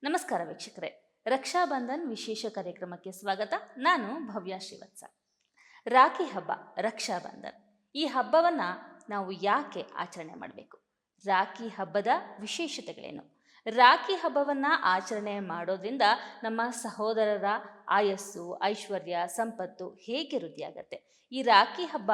ನಮಸ್ಕಾರ ವೀಕ್ಷಕರೇ, ರಕ್ಷಾಬಂಧನ್ ವಿಶೇಷ ಕಾರ್ಯಕ್ರಮಕ್ಕೆ ಸ್ವಾಗತ. ನಾನು ಭವ್ಯ ಶ್ರೀವತ್ಸ. ರಾಖಿ ಹಬ್ಬ, ರಕ್ಷಾಬಂಧನ್, ಈ ಹಬ್ಬವನ್ನು ನಾವು ಯಾಕೆ ಆಚರಣೆ ಮಾಡಬೇಕು? ರಾಖಿ ಹಬ್ಬದ ವಿಶೇಷತೆಗಳೇನು? ರಾಖಿ ಹಬ್ಬವನ್ನು ಆಚರಣೆ ಮಾಡೋದ್ರಿಂದ ನಮ್ಮ ಸಹೋದರರ ಆಯಸ್ಸು, ಐಶ್ವರ್ಯ, ಸಂಪತ್ತು ಹೇಗೆ ವೃದ್ಧಿಯಾಗತ್ತೆ? ಈ ರಾಖಿ ಹಬ್ಬ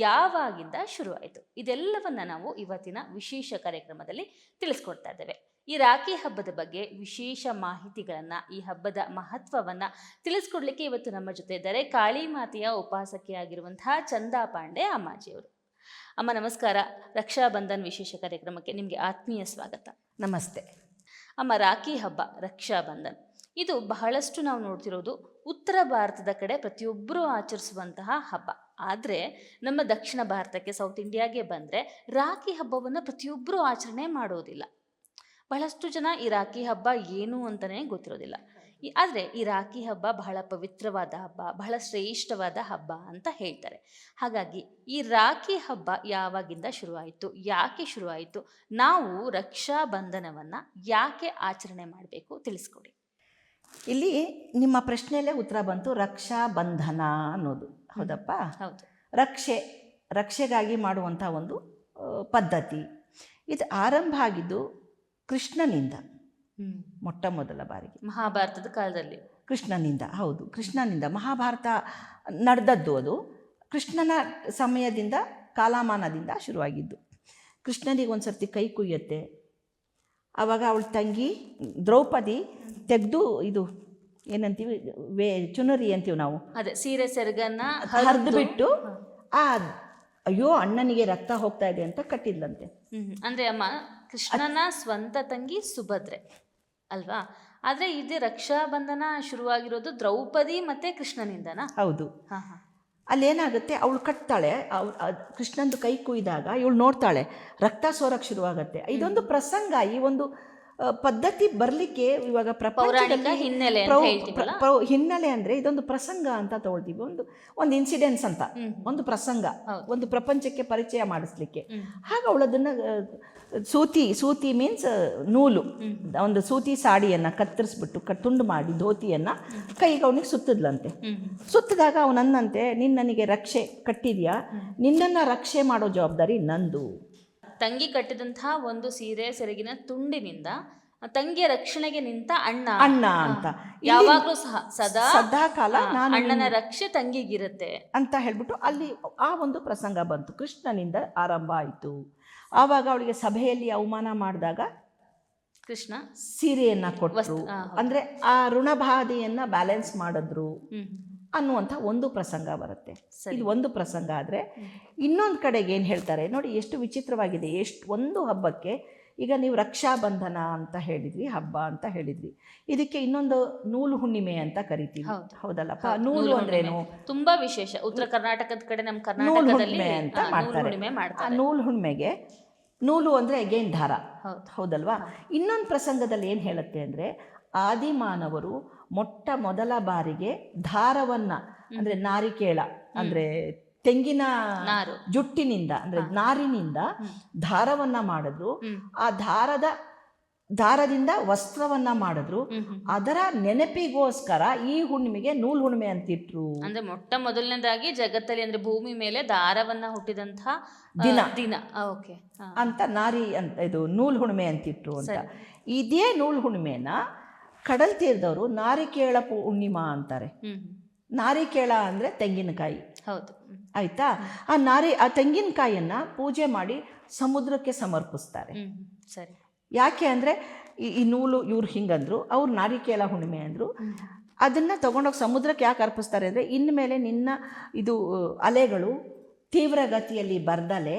ಯಾವಾಗಿಂದ ಶುರುವಾಯಿತು? ಇದೆಲ್ಲವನ್ನು ನಾವು ಇವತ್ತಿನ ವಿಶೇಷ ಕಾರ್ಯಕ್ರಮದಲ್ಲಿ ತಿಳಿಸ್ಕೊಡ್ತಾ ಇದ್ದೇವೆ. ಈ ರಾಖಿ ಹಬ್ಬದ ಬಗ್ಗೆ ವಿಶೇಷ ಮಾಹಿತಿಗಳನ್ನು, ಈ ಹಬ್ಬದ ಮಹತ್ವವನ್ನು ತಿಳಿಸ್ಕೊಡ್ಲಿಕ್ಕೆ ಇವತ್ತು ನಮ್ಮ ಜೊತೆ ಇದ್ದಾರೆ ಕಾಳಿ ಮಾತೆಯ ಉಪಾಸಕಿಯಾಗಿರುವಂತಹ ಚಂದಾ ಪಾಂಡೆ ಅಮ್ಮಾಜಿಯವರು. ಅಮ್ಮ ನಮಸ್ಕಾರ. ರಕ್ಷಾಬಂಧನ್ ವಿಶೇಷ ಕಾರ್ಯಕ್ರಮಕ್ಕೆ ನಿಮಗೆ ಆತ್ಮೀಯ ಸ್ವಾಗತ. ನಮಸ್ತೆ ಅಮ್ಮ. ರಾಖಿ ಹಬ್ಬ, ರಕ್ಷಾಬಂಧನ್, ಇದು ಬಹಳಷ್ಟು ನಾವು ನೋಡ್ತಿರೋದು ಉತ್ತರ ಭಾರತದ ಕಡೆ ಪ್ರತಿಯೊಬ್ಬರೂ ಆಚರಿಸುವಂತಹ ಹಬ್ಬ. ಆದರೆ ನಮ್ಮ ದಕ್ಷಿಣ ಭಾರತಕ್ಕೆ, ಸೌತ್ ಇಂಡಿಯಾಗೆ ಬಂದರೆ ರಾಖಿ ಹಬ್ಬವನ್ನು ಪ್ರತಿಯೊಬ್ಬರೂ ಆಚರಣೆ ಮಾಡೋದಿಲ್ಲ. ಬಹಳಷ್ಟು ಜನ ಈ ರಾಖಿ ಹಬ್ಬ ಏನು ಅಂತಲೇ ಗೊತ್ತಿರೋದಿಲ್ಲ. ಆದರೆ ಈ ರಾಖಿ ಹಬ್ಬ ಬಹಳ ಪವಿತ್ರವಾದ ಹಬ್ಬ, ಬಹಳ ಶ್ರೇಷ್ಠವಾದ ಹಬ್ಬ ಅಂತ ಹೇಳ್ತಾರೆ. ಹಾಗಾಗಿ ಈ ರಾಖಿ ಹಬ್ಬ ಯಾವಾಗಿಂದ ಶುರುವಾಯಿತು, ಯಾಕೆ ಶುರುವಾಯಿತು, ನಾವು ರಕ್ಷಾಬಂಧನವನ್ನು ಯಾಕೆ ಆಚರಣೆ ಮಾಡಬೇಕು ತಿಳಿಸ್ಕೊಡಿ. ಇಲ್ಲಿ ನಿಮ್ಮ ಪ್ರಶ್ನೆಯಲ್ಲೇ ಉತ್ತರ ಬಂತು, ರಕ್ಷಾಬಂಧನ ಅನ್ನೋದು. ಹೌದಪ್ಪ, ಹೌದು. ರಕ್ಷೆಗಾಗಿ ಮಾಡುವಂಥ ಒಂದು ಪದ್ಧತಿ. ಇದು ಆರಂಭ ಆಗಿದ್ದು ಕೃಷ್ಣನಿಂದ, ಮೊಟ್ಟ ಮೊದಲ ಬಾರಿಗೆ ಮಹಾಭಾರತದ ಕಾಲದಲ್ಲಿ ಕೃಷ್ಣನಿಂದ. ಹೌದು, ಕೃಷ್ಣನಿಂದ ಮಹಾಭಾರತ ನಡೆದದ್ದು. ಅದು ಕೃಷ್ಣನ ಸಮಯದಿಂದ, ಕಾಲಮಾನದಿಂದ ಶುರುವಾಗಿದ್ದು. ಕೃಷ್ಣನಿಗೆ ಒಂದು ಸರ್ತಿ ಕೈ ಕುಯ್ಯತ್ತೆ. ಆವಾಗ ಅವಳ ತಂಗಿ ದ್ರೌಪದಿ ತೆಗೆದು, ಇದು ಏನಂತೀವಿ, ಚುನರಿ ಅಂತೀವಿ ನಾವು, ಅದೇ ಸೀರೆ ಸೆರಗನ್ನ ಹರಿದು ಬಿಟ್ಟು ಅಯ್ಯೋ ಅಣ್ಣನಿಗೆ ರಕ್ತ ಹೋಗ್ತಾ ಇದೆ ಅಂತ ಕಟ್ಟಿದ್ಲಂತೆ. ಅಂದ್ರೆ ಅಮ್ಮ, ಕೃಷ್ಣನ ಸ್ವಂತ ತಂಗಿ ಸುಭದ್ರೆ ಅಲ್ವಾ? ಆದ್ರೆ ಇದು ರಕ್ಷಾಬಂಧನ ಶುರುವಾಗಿರೋದು ದ್ರೌಪದಿ ಮತ್ತೆ ಕೃಷ್ಣನಿಂದನಾ? ಹೌದು. ಅಲ್ಲೇನಾಗುತ್ತೆ, ಅವಳು ಕಟ್ತಾಳೆ, ಕೃಷ್ಣಂದು ಕೈ ಕುಯ್ದಾಗ ಇವಳು ನೋಡ್ತಾಳೆ, ರಕ್ತ ಸೋರಕ್ಕೆ ಶುರುವಾಗತ್ತೆ. ಇದೊಂದು ಪ್ರಸಂಗ, ಈ ಒಂದು ಪದ್ಧತಿ ಬರಲಿಕ್ಕೆ ಇವಾಗ ಪೌರಾಣಿಕ ಹಿನ್ನೆಲೆ ಅಂದರೆ ಇದೊಂದು ಪ್ರಸಂಗ ಅಂತ ತಗೊಳ್ತೀವಿ. ಒಂದು ಇನ್ಸಿಡೆನ್ಸ್ ಅಂತ, ಒಂದು ಪ್ರಸಂಗ, ಒಂದು ಪ್ರಪಂಚಕ್ಕೆ ಪರಿಚಯ ಮಾಡಿಸ್ಲಿಕ್ಕೆ. ಹಾಗೆ ಅವಳದನ್ನು ಸೂತಿ ಮೀನ್ಸ್ ನೂಲು, ಒಂದು ಸೂತಿ ಸಾಡಿಯನ್ನು ಕತ್ತರಿಸ್ಬಿಟ್ಟು ತುಂಡು ಮಾಡಿ ಧೋತಿಯನ್ನು ಕೈಗೆ ಅವನಿಗೆ ಸುತ್ತಿದ್ಲಂತೆ. ಸುತ್ತಿದಾಗ ಅವನನ್ನಂತೆ, ನನಗೆ ರಕ್ಷೆ ಕಟ್ಟಿದ್ಯಾ, ನಿನ್ನನ್ನು ರಕ್ಷೆ ಮಾಡೋ ಜವಾಬ್ದಾರಿ ನಂದು. ತಂಗಿ ಕಟ್ಟಿದಂತಹ ಒಂದು ಸೀರೆ ಸೆರಗಿನ ತುಂಡಿನಿಂದ ತಂಗಿಯ ರಕ್ಷಣೆಗೆ ನಿಂತ ಅಣ್ಣ ಅಂತ, ಯಾವಾಗಲೂ ಸಹ ಸದಾ ಕಾಲ ಅಣ್ಣನ ರಕ್ಷೆ ತಂಗಿಗಿರುತ್ತೆ ಅಂತ ಹೇಳ್ಬಿಟ್ಟು ಅಲ್ಲಿ ಆ ಒಂದು ಪ್ರಸಂಗ ಬಂತು. ಕೃಷ್ಣನಿಂದ ಆರಂಭ ಆಯಿತು. ಆವಾಗ ಅವಳಿಗೆ ಸಭೆಯಲ್ಲಿ ಅವಮಾನ ಮಾಡಿದಾಗ ಕೃಷ್ಣ ಸೀರೆಯನ್ನ ಕೊಟ್ಟರು. ಅಂದ್ರೆ ಆ ಋಣಬಾಧೆಯನ್ನ ಬ್ಯಾಲೆನ್ಸ್ ಮಾಡಿದ್ರು ಅನ್ನುವಂಥ ಒಂದು ಪ್ರಸಂಗ ಬರುತ್ತೆ. ಇದು ಒಂದು ಪ್ರಸಂಗ. ಆದರೆ ಇನ್ನೊಂದು ಕಡೆಗೆ ಏನು ಹೇಳ್ತಾರೆ ನೋಡಿ, ಎಷ್ಟು ವಿಚಿತ್ರವಾಗಿದೆ. ಒಂದು ಹಬ್ಬಕ್ಕೆ, ಈಗ ನೀವು ರಕ್ಷಾಬಂಧನ ಅಂತ ಹೇಳಿದ್ವಿ, ಹಬ್ಬ ಅಂತ ಹೇಳಿದ್ವಿ, ಇದಕ್ಕೆ ಇನ್ನೊಂದು ನೂಲು ಹುಣ್ಣಿಮೆ ಅಂತ ಕರಿತೀವಿ. ಹೌದಲ್ಲಪ್ಪ? ನೂಲು ಅಂದ್ರೇನು? ತುಂಬಾ ವಿಶೇಷ. ಉತ್ತರ ಕರ್ನಾಟಕದ ಕಡೆ, ನಮ್ಮ ನೂಲು ಹುಣ್ಣಿಮೆ ಅಂತ ಮಾಡ್ತಾರೆ. ಆ ನೂಲು ಹುಣ್ಣಿಮೆಗೆ, ನೂಲು ಅಂದರೆ ಅಗೇನ್ ದಾರ, ಹೌದಲ್ವಾ? ಇನ್ನೊಂದು ಪ್ರಸಂಗದಲ್ಲಿ ಏನು ಹೇಳುತ್ತೆ ಅಂದರೆ, ಆದಿಮಾನವರು ಮೊಟ್ಟ ಮೊದಲ ಬಾರಿಗೆ ದಾರವನ್ನ, ಅಂದ್ರೆ ನಾರಿಕೇಳ ಅಂದ್ರೆ ತೆಂಗಿನ ಜುಟ್ಟಿನಿಂದ, ಅಂದ್ರೆ ನಾರಿನಿಂದ ದಾರವನ್ನ ಮಾಡಿದ್ರು. ಆ ದಾರದಿಂದ ವಸ್ತ್ರವನ್ನ ಮಾಡಿದ್ರು. ಅದರ ನೆನಪಿಗೋಸ್ಕರ ಈ ಹುಣ್ಣಿಮೆಗೆ ನೂಲು ಹುಣ್ಣಿಮೆ ಅಂತಿಟ್ರು. ಅಂದ್ರೆ ಮೊಟ್ಟ ಮೊದಲನೇದಾಗಿ ಜಗತ್ತಲ್ಲಿ, ಅಂದ್ರೆ ಭೂಮಿ ಮೇಲೆ ದಾರವನ್ನ ಹುಟ್ಟಿದಂತಹ ದಿನ ಅಂತ ನಾರಿ ಅಂತ, ಇದು ನೂಲು ಹುಣ್ಣಿಮೆ ಅಂತಿಟ್ರು ಅಂತ. ಇದೇ ನೂಲು ಹುಣ್ಣಿಮೆನ ಕಡಲ್ ತೀರದವರು ನಾರಿಕೇಳ ಹುಣ್ಣಿಮಾ ಅಂತಾರೆ. ನಾರಿಕೇಳ ಅಂದ್ರೆ ತೆಂಗಿನಕಾಯಿ. ಹೌದು, ಆಯ್ತಾ? ಆ ತೆಂಗಿನಕಾಯಿಯನ್ನ ಪೂಜೆ ಮಾಡಿ ಸಮುದ್ರಕ್ಕೆ ಸಮರ್ಪಿಸ್ತಾರೆ. ಸರಿ. ಯಾಕೆ ಅಂದ್ರೆ ಈ ನೂಲು ಇವ್ರು ಹಿಂಗಂದ್ರು, ಅವ್ರು ನಾರಿಕೇಳ ಹುಣ್ಣಿಮೆ ಅಂದ್ರು. ಅದನ್ನ ತಗೊಂಡೋಗಿ ಸಮುದ್ರಕ್ಕೆ ಯಾಕೆ ಅರ್ಪಿಸ್ತಾರೆ ಅಂದ್ರೆ, ಇನ್ಮೇಲೆ ನಿನ್ನ ಇದು ಅಲೆಗಳು ತೀವ್ರ ಗತಿಯಲ್ಲಿ ಬರ್ದಲೆ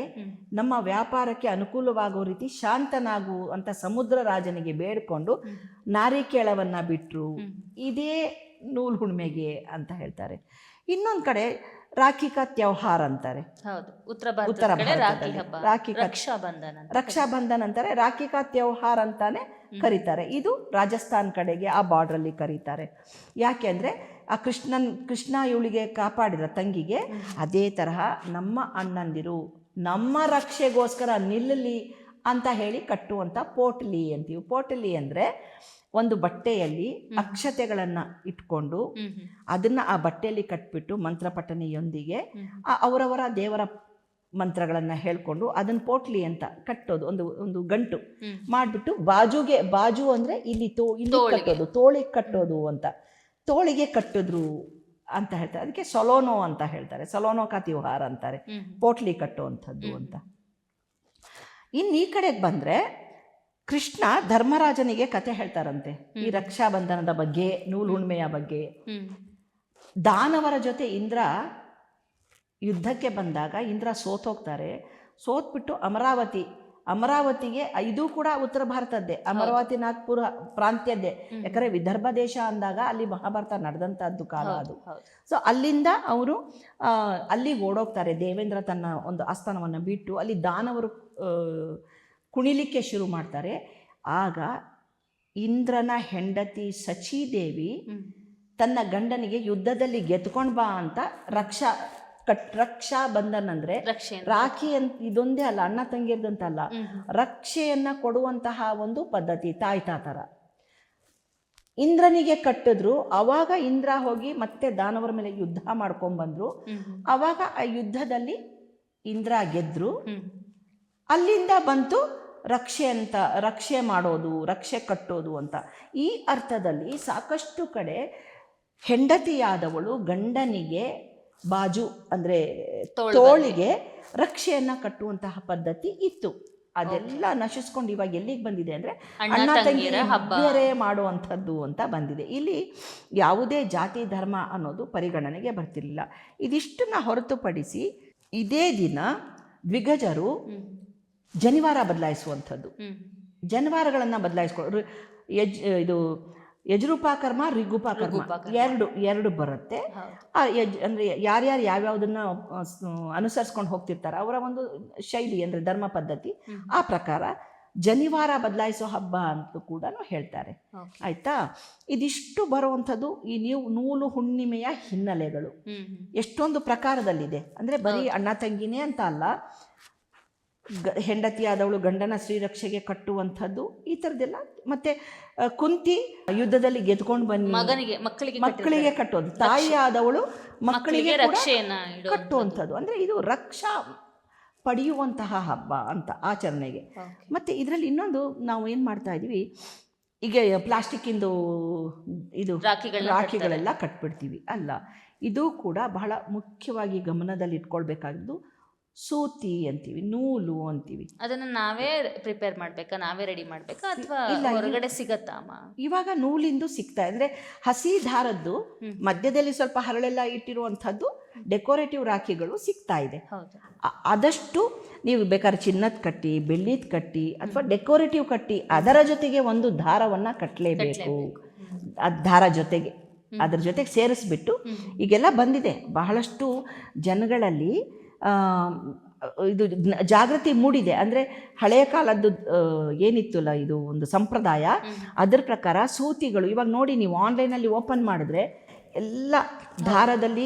ನಮ್ಮ ವ್ಯಾಪಾರಕ್ಕೆ ಅನುಕೂಲವಾಗೋ ರೀತಿ ಶಾಂತನಾಗು ಅಂತ ಸಮುದ್ರ ರಾಜನಿಗೆ ಬೇಡ್ಕೊಂಡು ನಾರಿಕೇಳವನ್ನ ಬಿಟ್ರು. ಇದೇ ನೂಲು ಹುಣ್ಣಿಮೆಗೆ ಅಂತ ಹೇಳ್ತಾರೆ. ಇನ್ನೊಂದು ಕಡೆ ರಾಖಿ ಕಾ ತ್ಯೋಹಾರ್ ಅಂತಾರೆ. ಉತ್ತರ ಭಾರತದಲ್ಲಿ ರಕ್ಷಾಬಂಧನ್ ಅಂತಾರೆ. ರಾಖಿ ಕಾ ತ್ಯೋಹಾರ್ ಅಂತಾನೆ ಕರೀತಾರೆ. ಇದು ರಾಜಸ್ಥಾನ್ ಕಡೆಗೆ ಆ ಬಾರ್ಡ್ರಲ್ಲಿ ಕರೀತಾರೆ. ಯಾಕೆ ಅಂದರೆ, ಆ ಕೃಷ್ಣ ಇವಳಿಗೆ ಕಾಪಾಡಿದ ತಂಗಿಗೆ ಅದೇ ತರಹ ನಮ್ಮ ಅಣ್ಣಂದಿರು ನಮ್ಮ ರಕ್ಷೆಗೋಸ್ಕರ ನಿಲ್ಲಲಿ ಅಂತ ಹೇಳಿ ಕಟ್ಟುವಂಥ ಪೋಟಲಿ ಅಂತೀವಿ. ಪೋಟಲಿ ಅಂದರೆ ಒಂದು ಬಟ್ಟೆಯಲ್ಲಿ ಅಕ್ಷತೆಗಳನ್ನು ಇಟ್ಕೊಂಡು ಅದನ್ನು ಆ ಬಟ್ಟೆಯಲ್ಲಿ ಕಟ್ಬಿಟ್ಟು ಮಂತ್ರಪಠನೆಯೊಂದಿಗೆ ಅವರವರ ದೇವರ ಮಂತ್ರಗಳನ್ನು ಹೇಳ್ಕೊಂಡು ಅದನ್ನು ಪೋಟ್ಲಿ ಅಂತ ಕಟ್ಟೋದು, ಒಂದು ಗಂಟು ಮಾಡಿಬಿಟ್ಟು ಬಾಜು ಅಂದರೆ ಇಲ್ಲಿ ಕಟ್ಟೋದು, ತೋಳಿಗೆ ಕಟ್ಟೋದು ಅಂತ, ತೋಳಿಗೆ ಕಟ್ಟಿದ್ರು ಅಂತ ಹೇಳ್ತಾರೆ. ಅದಕ್ಕೆ ಸೊಲೋನೋ ಅಂತ ಹೇಳ್ತಾರೆ, ಸೊಲೋನೋ ಕಾ ತ್ಯೋಹಾರ ಅಂತಾರೆ, ಪೋಟ್ಲಿ ಕಟ್ಟುವಂಥದ್ದು ಅಂತ. ಇನ್ನು ಈ ಕಡೆಗೆ ಬಂದರೆ ಕೃಷ್ಣ ಧರ್ಮರಾಜನಿಗೆ ಕತೆ ಹೇಳ್ತಾರಂತೆ ಈ ರಕ್ಷಾ ಬಂಧನದ ಬಗ್ಗೆ, ನೂಲು ಹುಣ್ಣಿಮೆಯ ಬಗ್ಗೆ. ದಾನವರ ಜೊತೆ ಇಂದ್ರ ಯುದ್ಧಕ್ಕೆ ಬಂದಾಗ ಇಂದ್ರ ಸೋತೋಗ್ತಾರೆ. ಸೋತ್ಬಿಟ್ಟು ಅಮರಾವತಿಗೆ, ಇದು ಕೂಡ ಉತ್ತರ ಭಾರತದ್ದೇ, ಅಮರಾವತಿ ನಾಗ್ಪುರ ಪ್ರಾಂತ್ಯದ್ದೇ, ಯಾಕಂದರೆ ವಿದರ್ಭ ದೇಶ ಅಂದಾಗ ಅಲ್ಲಿ ಮಹಾಭಾರತ ನಡೆದಂಥದ್ದು ಕಾಲ ಅದು. ಸೊ ಅಲ್ಲಿಂದ ಅವರು ಅಲ್ಲಿಗೆ ಓಡೋಗ್ತಾರೆ. ದೇವೇಂದ್ರ ತನ್ನ ಒಂದು ಆಸ್ಥಾನವನ್ನು ಬಿಟ್ಟು ಅಲ್ಲಿ ದಾನವರು ಕುಣಿಲಿಕ್ಕೆ ಶುರು ಮಾಡ್ತಾರೆ. ಆಗ ಇಂದ್ರನ ಹೆಂಡತಿ ಸಚೀದೇವಿ ತನ್ನ ಗಂಡನಿಗೆ ಯುದ್ಧದಲ್ಲಿ ಗೆದ್ಕೊಂಡು ಬಾ ಅಂತ ರಕ್ಷಾ ಬಂಧನ್ ಅಂದರೆ ರಾಖಿ ಅಂತ ಇದೊಂದೇ ಅಲ್ಲ, ಅಣ್ಣ ತಂಗಿರ್ದಂತಲ್ಲ, ರಕ್ಷೆಯನ್ನು ಕೊಡುವಂತಹ ಒಂದು ಪದ್ಧತಿ, ತಾಯ್ತಾತರ. ಇಂದ್ರನಿಗೆ ಕಟ್ಟಿದ್ರು. ಅವಾಗ ಇಂದ್ರ ಹೋಗಿ ಮತ್ತೆ ದಾನವರ ಮೇಲೆ ಯುದ್ಧ ಮಾಡ್ಕೊಂಡ್ಬಂದ್ರು. ಅವಾಗ ಆ ಯುದ್ಧದಲ್ಲಿ ಇಂದ್ರ ಗೆದ್ರು. ಅಲ್ಲಿಂದ ಬಂತು ರಕ್ಷೆ ಮಾಡೋದು, ರಕ್ಷೆ ಕಟ್ಟೋದು ಅಂತ. ಈ ಅರ್ಥದಲ್ಲಿ ಸಾಕಷ್ಟು ಕಡೆ ಹೆಂಡತಿಯಾದವಳು ಗಂಡನಿಗೆ ಬಾಜು ಅಂದರೆ ತೋಳಿಗೆ ರಕ್ಷೆಯನ್ನು ಕಟ್ಟುವಂತಹ ಪದ್ಧತಿ ಇತ್ತು. ಅದೆಲ್ಲ ನಶಿಸ್ಕೊಂಡು ಇವಾಗ ಎಲ್ಲಿಗೆ ಬಂದಿದೆ ಅಂದರೆ ಅಣ್ಣ ತಂಗಿಯರ ಬೇರೆ ಮಾಡುವಂಥದ್ದು ಅಂತ ಬಂದಿದೆ. ಇಲ್ಲಿ ಯಾವುದೇ ಜಾತಿ ಧರ್ಮ ಅನ್ನೋದು ಪರಿಗಣನೆಗೆ ಬರ್ತಿರಲಿಲ್ಲ. ಇದಿಷ್ಟನ್ನು ಹೊರತುಪಡಿಸಿ ಇದೇ ದಿನ ದ್ವಿಗಜರು ಜನಿವಾರ ಬದಲಾಯಿಸುವಂಥದ್ದು, ಜನಿವಾರಗಳನ್ನು ಬದಲಾಯಿಸ್ಕೊಳ್ಳೋ ಇದು ಯಜುರೂಪಕರ್ಮ ರಿಗುಪಕರ್ಮ ಎರಡು ಬರುತ್ತೆ. ಅಂದರೆ ಯಾರ್ಯಾರು ಯಾವ್ಯಾವುದನ್ನು ಅನುಸರಿಸ್ಕೊಂಡು ಹೋಗ್ತಿರ್ತಾರೆ ಅವರ ಒಂದು ಶೈಲಿ ಅಂದರೆ ಧರ್ಮ ಪದ್ಧತಿ, ಆ ಪ್ರಕಾರ ಜನಿವಾರ ಬದಲಾಯಿಸೋ ಹಬ್ಬ ಅಂತ ಕೂಡ ಹೇಳ್ತಾರೆ. ಆಯಿತಾ? ಇದಿಷ್ಟು ಬರುವಂಥದ್ದು ಈ ನೂಲು ಹುಣ್ಣಿಮೆಯ ಹಿನ್ನೆಲೆಗಳು ಎಷ್ಟೊಂದು ಪ್ರಕಾರದಲ್ಲಿದೆ. ಅಂದರೆ ಬರೀ ಅಣ್ಣ ತಂಗಿನೇ ಅಂತ ಅಲ್ಲ, ಹೆಂಡತಿಯಾದವಳು ಗಂಡನ ಶ್ರೀರಕ್ಷೆಗೆ ಕಟ್ಟುವಂಥದ್ದು ಈ ಥರದ್ದೆಲ್ಲ. ಮತ್ತೆ ಕುಂತಿ ಯುದ್ಧದಲ್ಲಿ ಗೆದ್ಕೊಂಡು ಬನ್ನಿ ಮಕ್ಕಳಿಗೆ ಕಟ್ಟೋದು, ತಾಯಿಯಾದವಳು ಮಕ್ಕಳಿಗೆ ರಕ್ಷೆಯನ್ನು ಕಟ್ಟುವಂಥದ್ದು. ಅಂದರೆ ಇದು ರಕ್ಷಾ ಪಡೆಯುವಂತಹ ಹಬ್ಬ ಅಂತ ಆಚರಣೆಗೆ. ಮತ್ತು ಇದರಲ್ಲಿ ಇನ್ನೊಂದು ನಾವು ಏನು ಮಾಡ್ತಾ ಇದ್ದೀವಿ, ಈಗ ಪ್ಲಾಸ್ಟಿಕ್ಕಿಂದು ಇದು ರಾಖಿಗಳೆಲ್ಲ ಕಟ್ಬಿಡ್ತೀವಿ ಅಲ್ಲ, ಇದು ಕೂಡ ಬಹಳ ಮುಖ್ಯವಾಗಿ ಗಮನದಲ್ಲಿ ಇಟ್ಕೊಳ್ಬೇಕಾಗಿದ್ದು ಸೂತಿ ಅಂತೀವಿ, ನೂಲು ಅಂತೀವಿ. ಅದನ್ನು ನಾವೇ ಪ್ರಿಪೇರ್ ಮಾಡಬೇಕಾ, ನಾವೇ ರೆಡಿ ಮಾಡಬೇಕಾ ಅಥವಾ ಹೊರಗಡೆ ಸಿಗತ್ತಾ? ಇವಾಗ ನೂಲಿಂದು ಸಿಗ್ತಾ ಅಂದರೆ ಹಸಿ ದಾರದ್ದು ಮಧ್ಯದಲ್ಲಿ ಸ್ವಲ್ಪ ಹರಳೆಲ್ಲ ಇಟ್ಟಿರುವಂಥದ್ದು ಡೆಕೋರೇಟಿವ್ ರಾಖಿಗಳು ಸಿಗ್ತಾ ಇದೆ. ಆದಷ್ಟು ನೀವು ಬೇಕಾದ್ರೆ ಚಿನ್ನದ ಕಟ್ಟಿ, ಬೆಳ್ಳಿದ ಕಟ್ಟಿ ಅಥವಾ ಡೆಕೋರೇಟಿವ್ ಕಟ್ಟಿ ಅದರ ಜೊತೆಗೆ ಒಂದು ದಾರವನ್ನು ಕಟ್ಟಲೇಬೇಕು. ದಾರ ಜೊತೆಗೆ ಅದರ ಜೊತೆಗೆ ಸೇರಿಸ್ಬಿಟ್ಟು ಈಗೆಲ್ಲ ಬಂದಿದೆ ಬಹಳಷ್ಟು ಜನಗಳಲ್ಲಿ ಇದು ಜಾಗೃತಿ ಮೂಡಿದೆ. ಅಂದರೆ ಹಳೆಯ ಕಾಲದ್ದು ಏನಿತ್ತಲ್ಲ ಇದು ಒಂದು ಸಂಪ್ರದಾಯ, ಅದರ ಪ್ರಕಾರ ಸೂತಿಗಳು ಇವಾಗ ನೋಡಿ ನೀವು ಆನ್ಲೈನಲ್ಲಿ ಓಪನ್ ಮಾಡಿದ್ರೆ ಎಲ್ಲ ದಾರದಲ್ಲಿ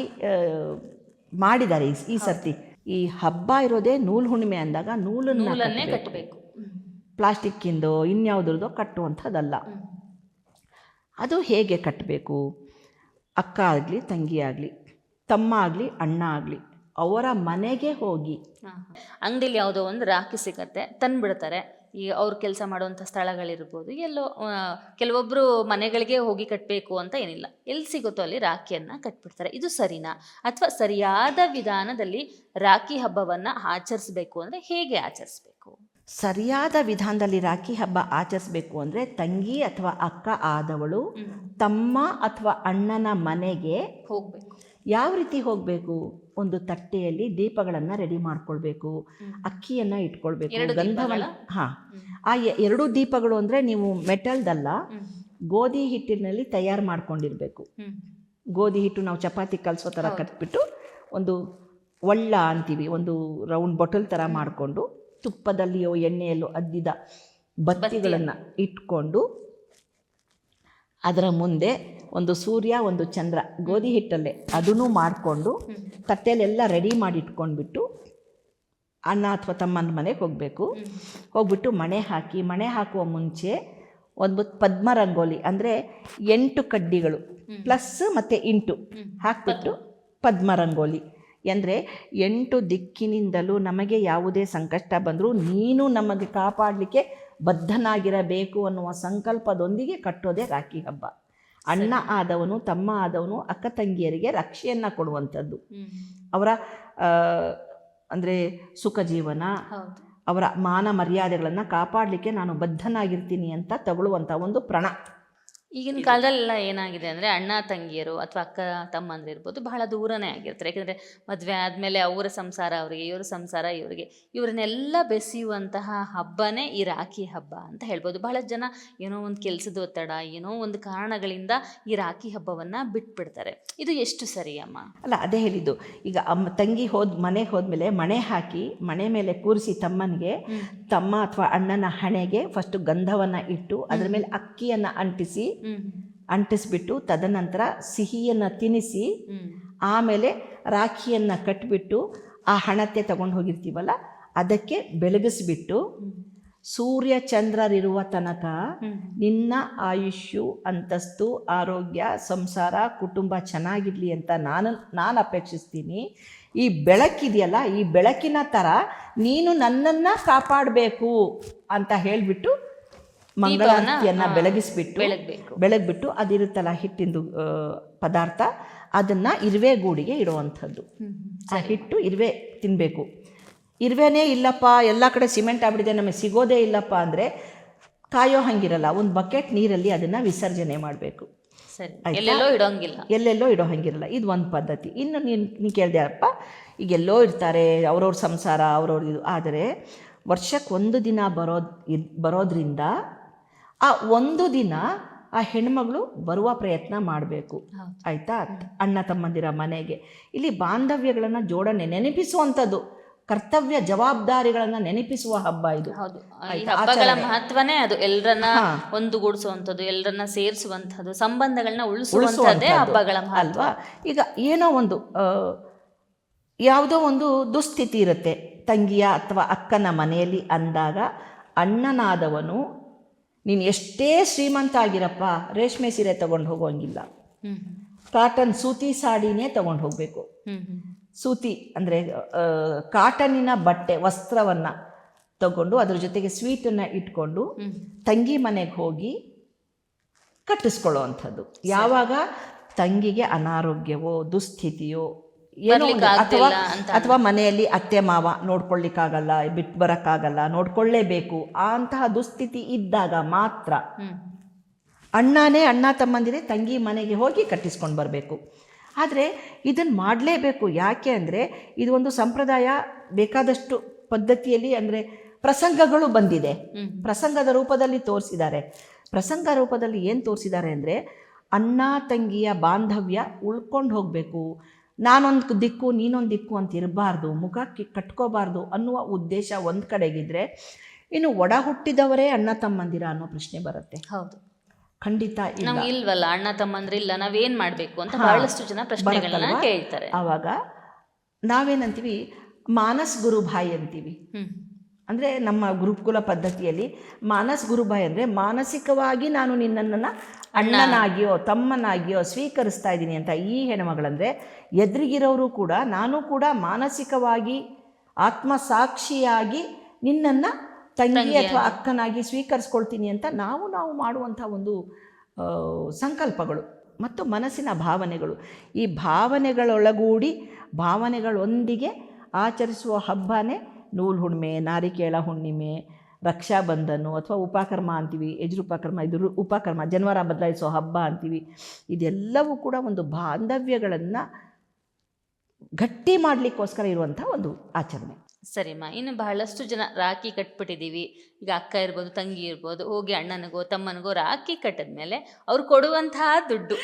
ಮಾಡಿದ್ದಾರೆ ಈ ಸರ್ತಿ. ಈ ಹಬ್ಬ ಇರೋದೇ ನೂಲು ಹುಣ್ಣಿಮೆ ಅಂದಾಗ ನೂಲನ್ನೇ ಕಟ್ಟಬೇಕು, ಪ್ಲಾಸ್ಟಿಕ್ಕಿಂದು ಇನ್ಯಾವುದ್ರದ್ದು ಕಟ್ಟುವಂಥದ್ದಲ್ಲ. ಅದು ಹೇಗೆ ಕಟ್ಟಬೇಕು? ಅಕ್ಕ ಆಗಲಿ, ತಂಗಿ ಆಗಲಿ, ತಮ್ಮ ಆಗಲಿ, ಅಣ್ಣ ಆಗಲಿ, ಅವರ ಮನೆಗೆ ಹೋಗಿ ಅಂಗಡಿಲಿ ಯಾವುದೋ ಒಂದು ರಾಖಿ ಸಿಗತ್ತೆ, ತಂದುಬಿಡ್ತಾರೆ. ಈ ಅವ್ರು ಕೆಲಸ ಮಾಡುವಂಥ ಸ್ಥಳಗಳಿರ್ಬೋದು, ಎಲ್ಲೋ ಕೆಲವೊಬ್ಬರು ಮನೆಗಳಿಗೆ ಹೋಗಿ ಕಟ್ಟಬೇಕು ಅಂತ ಏನಿಲ್ಲ, ಎಲ್ಲಿ ಸಿಗುತ್ತೋ ಅಲ್ಲಿ ರಾಖಿಯನ್ನು ಕಟ್ಬಿಡ್ತಾರೆ. ಇದು ಸರಿನಾ? ಅಥವಾ ಸರಿಯಾದ ವಿಧಾನದಲ್ಲಿ ರಾಖಿ ಹಬ್ಬವನ್ನು ಆಚರಿಸಬೇಕು ಅಂದರೆ ಹೇಗೆ ಆಚರಿಸಬೇಕು? ಸರಿಯಾದ ವಿಧಾನದಲ್ಲಿ ರಾಖಿ ಹಬ್ಬ ಆಚರಿಸಬೇಕು ಅಂದರೆ ತಂಗಿ ಅಥವಾ ಅಕ್ಕ ಆದವಳು ತಮ್ಮ ಅಥವಾ ಅಣ್ಣನ ಮನೆಗೆ ಹೋಗಬೇಕು. ಯಾವ ರೀತಿ ಹೋಗಬೇಕು? ಒಂದು ತಟ್ಟೆಯಲ್ಲಿ ದೀಪಗಳನ್ನು ರೆಡಿ ಮಾಡ್ಕೊಳ್ಬೇಕು, ಅಕ್ಕಿಯನ್ನು ಇಟ್ಕೊಳ್ಬೇಕು, ಗಂಧವನ್ನು. ಆ ಎರಡು ದೀಪಗಳು ಅಂದರೆ ನೀವು ಮೆಟಲ್ದಲ್ಲ, ಗೋಧಿ ಹಿಟ್ಟಿನಲ್ಲಿ ತಯಾರು ಮಾಡ್ಕೊಂಡಿರಬೇಕು. ಗೋಧಿ ಹಿಟ್ಟು ನಾವು ಚಪಾತಿ ಕಲಿಸೋ ಥರ ಕಟ್ಬಿಟ್ಟು ಒಂದು ಒಳ್ಳ ಅಂತೀವಿ, ಒಂದು ರೌಂಡ್ ಬಾಟಲ್ ಥರ ಮಾಡಿಕೊಂಡು ತುಪ್ಪದಲ್ಲಿಯೋ ಎಣ್ಣೆಯಲ್ಲೋ ಅದ್ದಿದ ಬತ್ತಿಗಳನ್ನು ಇಟ್ಕೊಂಡು ಅದರ ಮುಂದೆ ಒಂದು ಸೂರ್ಯ, ಒಂದು ಚಂದ್ರ, ಗೋಧಿ ಹಿಟ್ಟಲ್ಲೇ ಅದನ್ನು ಮಾಡಿಕೊಂಡು ತಟ್ಟೆಯಲ್ಲೆಲ್ಲ ರೆಡಿ ಮಾಡಿ ಇಟ್ಕೊಂಡ್ಬಿಟ್ಟು ಅಣ್ಣ ಅಥವಾ ತಮ್ಮನ ಮನೆಗೆ ಹೋಗಬೇಕು. ಹೋಗ್ಬಿಟ್ಟು ಮಣೆ ಹಾಕುವ ಮುಂಚೆ ಒಂದು ಪದ್ಮ ರಂಗೋಲಿ ಅಂದರೆ 8 ಕಡ್ಡಿಗಳು ಪ್ಲಸ್ ಮತ್ತು ಇಂಟು ಹಾಕ್ಬಿಟ್ಟು ಪದ್ಮ ರಂಗೋಲಿ ಅಂದರೆ 8 ದಿಕ್ಕಿನಿಂದಲೂ ನಮಗೆ ಯಾವುದೇ ಸಂಕಷ್ಟ ಬಂದರೂ ನೀನು ನಮಗೆ ಕಾಪಾಡಲಿಕ್ಕೆ ಬದ್ಧನಾಗಿರಬೇಕು ಅನ್ನುವ ಸಂಕಲ್ಪದೊಂದಿಗೆ ಕಟ್ಟೋದೇ ರಾಖಿ ಹಬ್ಬ. ಅಣ್ಣ ಆದವನು, ತಮ್ಮ ಆದವನು ಅಕ್ಕ ತಂಗಿಯರಿಗೆ ರಕ್ಷೆಯನ್ನು ಕೊಡುವಂಥದ್ದು. ಅವರ ಅಂದರೆ ಸುಖ ಜೀವನ, ಅವರ ಮಾನ ಮರ್ಯಾದೆಗಳನ್ನು ಕಾಪಾಡಲಿಕ್ಕೆ ನಾನು ಬದ್ಧನಾಗಿರ್ತೀನಿ ಅಂತ ತಗೊಳ್ಳುವಂಥ ಒಂದು ಪ್ರಣ. ಈಗಿನ ಕಾಲದಲ್ಲೆಲ್ಲ ಏನಾಗಿದೆ ಅಂದರೆ ಅಣ್ಣ ತಂಗಿಯರು ಅಥವಾ ಅಕ್ಕ ತಮ್ಮಂದ್ರೆ ಇರ್ಬೋದು ಬಹಳ ದೂರನೇ ಆಗಿರ್ತಾರೆ. ಯಾಕೆಂದರೆ ಮದುವೆ ಆದಮೇಲೆ ಅವರ ಸಂಸಾರ ಅವರಿಗೆ, ಇವರ ಸಂಸಾರ ಇವರಿಗೆ, ಇವರನ್ನೆಲ್ಲ ಬೆಸೆಯುವಂತಹ ಹಬ್ಬನೇ ಈ ರಾಖಿ ಹಬ್ಬ ಅಂತ ಹೇಳ್ಬೋದು. ಬಹಳ ಜನ ಏನೋ ಒಂದು ಕೆಲಸದ ಒತ್ತಡ, ಏನೋ ಒಂದು ಕಾರಣಗಳಿಂದ ಈ ರಾಖಿ ಹಬ್ಬವನ್ನು ಬಿಟ್ಬಿಡ್ತಾರೆ. ಇದು ಎಷ್ಟು ಸರಿ ಅಮ್ಮ? ಅಲ್ಲ, ಅದೇ ಹೇಳಿದ್ದು. ಈಗ ತಂಗಿ ಮನೆಗೆ ಹೋದ್ಮೇಲೆ ಮಣೆ ಹಾಕಿ ಮಣೆ ಮೇಲೆ ಕೂರಿಸಿ ತಮ್ಮನಿಗೆ, ತಮ್ಮ ಅಥವಾ ಅಣ್ಣನ ಹಣೆಗೆ ಫಸ್ಟ್ ಗಂಧವನ್ನು ಇಟ್ಟು ಅದರ ಮೇಲೆ ಅಕ್ಕಿಯನ್ನು ಅಂಟಿಸ್ಬಿಟ್ಟು ತದನಂತರ ಸಿಹಿಯನ್ನು ತಿನ್ನಿಸಿ ಆಮೇಲೆ ರಾಖಿಯನ್ನು ಕಟ್ಟಿಬಿಟ್ಟು ಆ ಹಣತೆ ತಗೊಂಡು ಹೋಗಿರ್ತೀವಲ್ಲ ಅದಕ್ಕೆ ಬೆಳಗಿಸ್ಬಿಟ್ಟು ಸೂರ್ಯ ಚಂದ್ರರಿರುವ ತನಕ ನಿನ್ನ ಆಯುಷ್ಯು, ಅಂತಸ್ತು, ಆರೋಗ್ಯ, ಸಂಸಾರ, ಕುಟುಂಬ ಚೆನ್ನಾಗಿರಲಿ ಅಂತ ನಾನು ಅಪೇಕ್ಷಿಸ್ತೀನಿ. ಈ ಬೆಳಕಿದೆಯಲ್ಲ, ಈ ಬೆಳಕಿನ ಥರ ನೀನು ನನ್ನನ್ನು ಕಾಪಾಡಬೇಕು ಅಂತ ಹೇಳಿಬಿಟ್ಟು ಮಂಗಳಾರತಿಯನ್ನು ಬೆಳಗ್ಬಿಟ್ಟು ಅದಿರುತ್ತಲ್ಲ ಹಿಟ್ಟಿಂದು ಪದಾರ್ಥ, ಅದನ್ನು ಇರುವೆ ಗೂಡಿಗೆ ಇಡುವಂಥದ್ದು. ಆ ಹಿಟ್ಟು ಇರುವೆ ತಿನ್ನಬೇಕು. ಇರುವೆನೇ ಇಲ್ಲಪ್ಪ, ಎಲ್ಲ ಕಡೆ ಸಿಮೆಂಟ್ ಆಗ್ಬಿಟ್ಟಿದೆ, ನಮಗೆ ಸಿಗೋದೇ ಇಲ್ಲಪ್ಪ ಅಂದರೆ ಕಾಯೋ ಹಂಗಿರಲ್ಲ, ಒಂದು ಬಕೆಟ್ ನೀರಲ್ಲಿ ಅದನ್ನು ವಿಸರ್ಜನೆ ಮಾಡಬೇಕು. ಎಲ್ಲೆಲ್ಲೋ ಇಡೋ ಹಂಗಿರಲ್ಲ. ಇದು ಒಂದು ಪದ್ಧತಿ. ಇನ್ನು ನೀನು ಕೇಳಿದೆ ಅಪ್ಪ, ಈಗ ಎಲ್ಲೋ ಇರ್ತಾರೆ, ಅವ್ರವ್ರ ಸಂಸಾರ ಅವ್ರವ್ರ ಇದು. ಆದರೆ ವರ್ಷಕ್ಕೆ ಒಂದು ದಿನ ಬರೋದ್ರಿಂದ ಆ ಒಂದು ದಿನ ಆ ಹೆಣ್ಮಗಳು ಬರುವ ಪ್ರಯತ್ನ ಮಾಡಬೇಕು. ಆಯಿತಾ? ಅಣ್ಣ ತಮ್ಮಂದಿರ ಮನೆಗೆ ಇಲ್ಲಿ ಬಾಂಧವ್ಯಗಳನ್ನು ಜೋಡಣೆ ನೆನಪಿಸುವಂಥದ್ದು, ಕರ್ತವ್ಯ ಜವಾಬ್ದಾರಿಗಳನ್ನು ನೆನಪಿಸುವ ಹಬ್ಬ ಇದು. ಹಬ್ಬಗಳ ಮಹತ್ವನೇ ಅದು. ಎಲ್ಲರನ್ನ ಒಂದುಗೂಡಿಸುವಂಥದ್ದು, ಎಲ್ಲರನ್ನ ಸೇರಿಸುವಂಥದ್ದು, ಸಂಬಂಧಗಳನ್ನ ಉಳಿಸುವಂಥದ್ದೇ ಹಬ್ಬಗಳ ಅಲ್ವಾ? ಈಗ ಏನೋ ಒಂದು ಯಾವುದೋ ಒಂದು ದುಸ್ಥಿತಿ ಇರುತ್ತೆ ತಂಗಿಯ ಅಥವಾ ಅಕ್ಕನ ಮನೆಯಲ್ಲಿ ಅಂದಾಗ ಅಣ್ಣನಾದವನು ನೀನು ಎಷ್ಟೇ ಶ್ರೀಮಂತ ಆಗಿರಪ್ಪ ರೇಷ್ಮೆ ಸೀರೆ ತಗೊಂಡು ಹೋಗೋಂಗಿಲ್ಲ, ಕಾಟನ್ ಸೂತಿ ಸಾಡಿನೇ ತಗೊಂಡು ಹೋಗಬೇಕು. ಸೂತಿ ಅಂದರೆ ಕಾಟನ್ನಿನ ಬಟ್ಟೆ ವಸ್ತ್ರವನ್ನು ತಗೊಂಡು ಅದ್ರ ಜೊತೆಗೆ ಸ್ವೀಟನ್ನು ಇಟ್ಕೊಂಡು ತಂಗಿ ಮನೆಗೆ ಹೋಗಿ ಕಟ್ಟಿಸ್ಕೊಳ್ಳೋ ಅಂಥದ್ದು. ಯಾವಾಗ ತಂಗಿಗೆ ಅನಾರೋಗ್ಯವೋ ದುಸ್ಥಿತಿಯೋ ಏನೋ ಅಥವಾ ಮನೆಯಲ್ಲಿ ಅತ್ತೆ ಮಾವ ನೋಡ್ಕೊಳ್ಳಿಕ್ಕಾಗಲ್ಲ, ಬಿಟ್ಟು ಬರೋಕ್ಕಾಗಲ್ಲ, ನೋಡ್ಕೊಳ್ಳೇಬೇಕು, ಅಂತಹ ದುಸ್ಥಿತಿ ಇದ್ದಾಗ ಮಾತ್ರ ಅಣ್ಣ ತಮ್ಮಂದಿರೇ ತಂಗಿ ಮನೆಗೆ ಹೋಗಿ ಕಟ್ಟಿಸ್ಕೊಂಡು ಬರಬೇಕು. ಆದರೆ ಇದನ್ನು ಮಾಡಲೇಬೇಕು. ಯಾಕೆ ಅಂದರೆ ಇದು ಒಂದು ಸಂಪ್ರದಾಯ. ಬೇಕಾದಷ್ಟು ಪದ್ಧತಿಯಲ್ಲಿ ಅಂದರೆ ಪ್ರಸಂಗಗಳು ಬಂದಿದೆ, ಪ್ರಸಂಗದ ರೂಪದಲ್ಲಿ ತೋರಿಸಿದ್ದಾರೆ. ಪ್ರಸಂಗ ರೂಪದಲ್ಲಿ ಏನು ತೋರಿಸಿದ್ದಾರೆ ಅಂದರೆ ಅಣ್ಣ ತಂಗಿಯ ಬಾಂಧವ್ಯ ಉಳ್ಕೊಂಡು ಹೋಗಬೇಕು, ನಾನೊಂದು ದಿಕ್ಕು ನೀನೊಂದು ದಿಕ್ಕು ಅಂತ ಇರಬಾರ್ದು, ಮುಖಕ್ಕೆ ಕಟ್ಕೋಬಾರ್ದು ಅನ್ನುವ ಉದ್ದೇಶ ಒಂದು ಕಡೆಗಿದ್ರೆ, ಇನ್ನು ಒಡ ಹುಟ್ಟಿದವರೇ ಅಣ್ಣ ತಮ್ಮಂದಿರ ಅನ್ನೋ ಪ್ರಶ್ನೆ ಬರುತ್ತೆ. ಹೌದು, ಖಂಡಿತ ಇಲ್ವಲ್ಲ, ಅಣ್ಣ ತಮ್ಮಂದ್ರೆ ಇಲ್ಲ, ನಾವೇನು ಮಾಡಬೇಕು ಅಂತ ಬಹಳಷ್ಟು ಜನ ಪ್ರಶ್ನೆಗಳನ್ನ ಕೇಳ್ತಾರೆ. ಆವಾಗ ನಾವೇನಂತೀವಿ, ಮಾನಸ್ ಗುರುಭಾಯಿ ಅಂತೀವಿ. ಅಂದರೆ ನಮ್ಮ ಗುರುಕುಲ ಪದ್ಧತಿಯಲ್ಲಿ ಮಾನಸ್ ಗುರುಭಾಯಿ ಅಂದರೆ ಮಾನಸಿಕವಾಗಿ ನಾನು ನಿನ್ನನ್ನು ಅಣ್ಣನಾಗಿಯೋ ತಮ್ಮನಾಗಿಯೋ ಸ್ವೀಕರಿಸ್ತಾ ಇದ್ದೀನಿ ಅಂತ. ಈ ಹೆಣ್ಮಗಳಂದರೆ ಎದುರಿಗಿರೋರು ಕೂಡ ನಾನು ಕೂಡ ಮಾನಸಿಕವಾಗಿ ಆತ್ಮಸಾಕ್ಷಿಯಾಗಿ ನಿನ್ನನ್ನು ತಂಗಿ ಅಥವಾ ಅಕ್ಕನಾಗಿ ಸ್ವೀಕರಿಸ್ಕೊಳ್ತೀನಿ ಅಂತ ನಾವು ಮಾಡುವಂಥ ಒಂದು ಸಂಕಲ್ಪಗಳು ಮತ್ತು ಮನಸ್ಸಿನ ಭಾವನೆಗಳು. ಈ ಭಾವನೆಗಳೊಳಗೂಡಿ ಭಾವನೆಗಳೊಂದಿಗೆ ಆಚರಿಸುವ ಹಬ್ಬನೇ ನೂಲು ಹುಣ್ಣಿಮೆ, ನಾರಿಕೇಳ ಹುಣ್ಣಿಮೆ, ರಕ್ಷಾಬಂಧನ ಅಥವಾ ಉಪಕರ್ಮ ಅಂತೀವಿ, ಯಜುರುಪಕರ್ಮ, ಇದು ಉಪಕರ್ಮ, ಜನವರ ಬದಲಾಯಿಸೋ ಹಬ್ಬ ಅಂತೀವಿ. ಇದೆಲ್ಲವೂ ಕೂಡ ಒಂದು ಬಾಂಧವ್ಯಗಳನ್ನು ಗಟ್ಟಿ ಮಾಡಲಿಕ್ಕೋಸ್ಕರ ಇರುವಂಥ ಒಂದು ಆಚರಣೆ. ಸರಿಮ್ಮ, ಇನ್ನು ಬಹಳಷ್ಟು ಜನ ರಾಖಿ ಕಟ್ಬಿಟ್ಟಿದ್ದೀವಿ. ಈಗ ಅಕ್ಕ ಇರ್ಬೋದು, ತಂಗಿ ಇರ್ಬೋದು, ಹೋಗಿ ಅಣ್ಣನಿಗೋ ತಮ್ಮನಿಗೋ ರಾಖಿ ಕಟ್ಟಿದ್ಮೇಲೆ ಅವ್ರು ಕೊಡುವಂತಹ ದುಡ್ಡು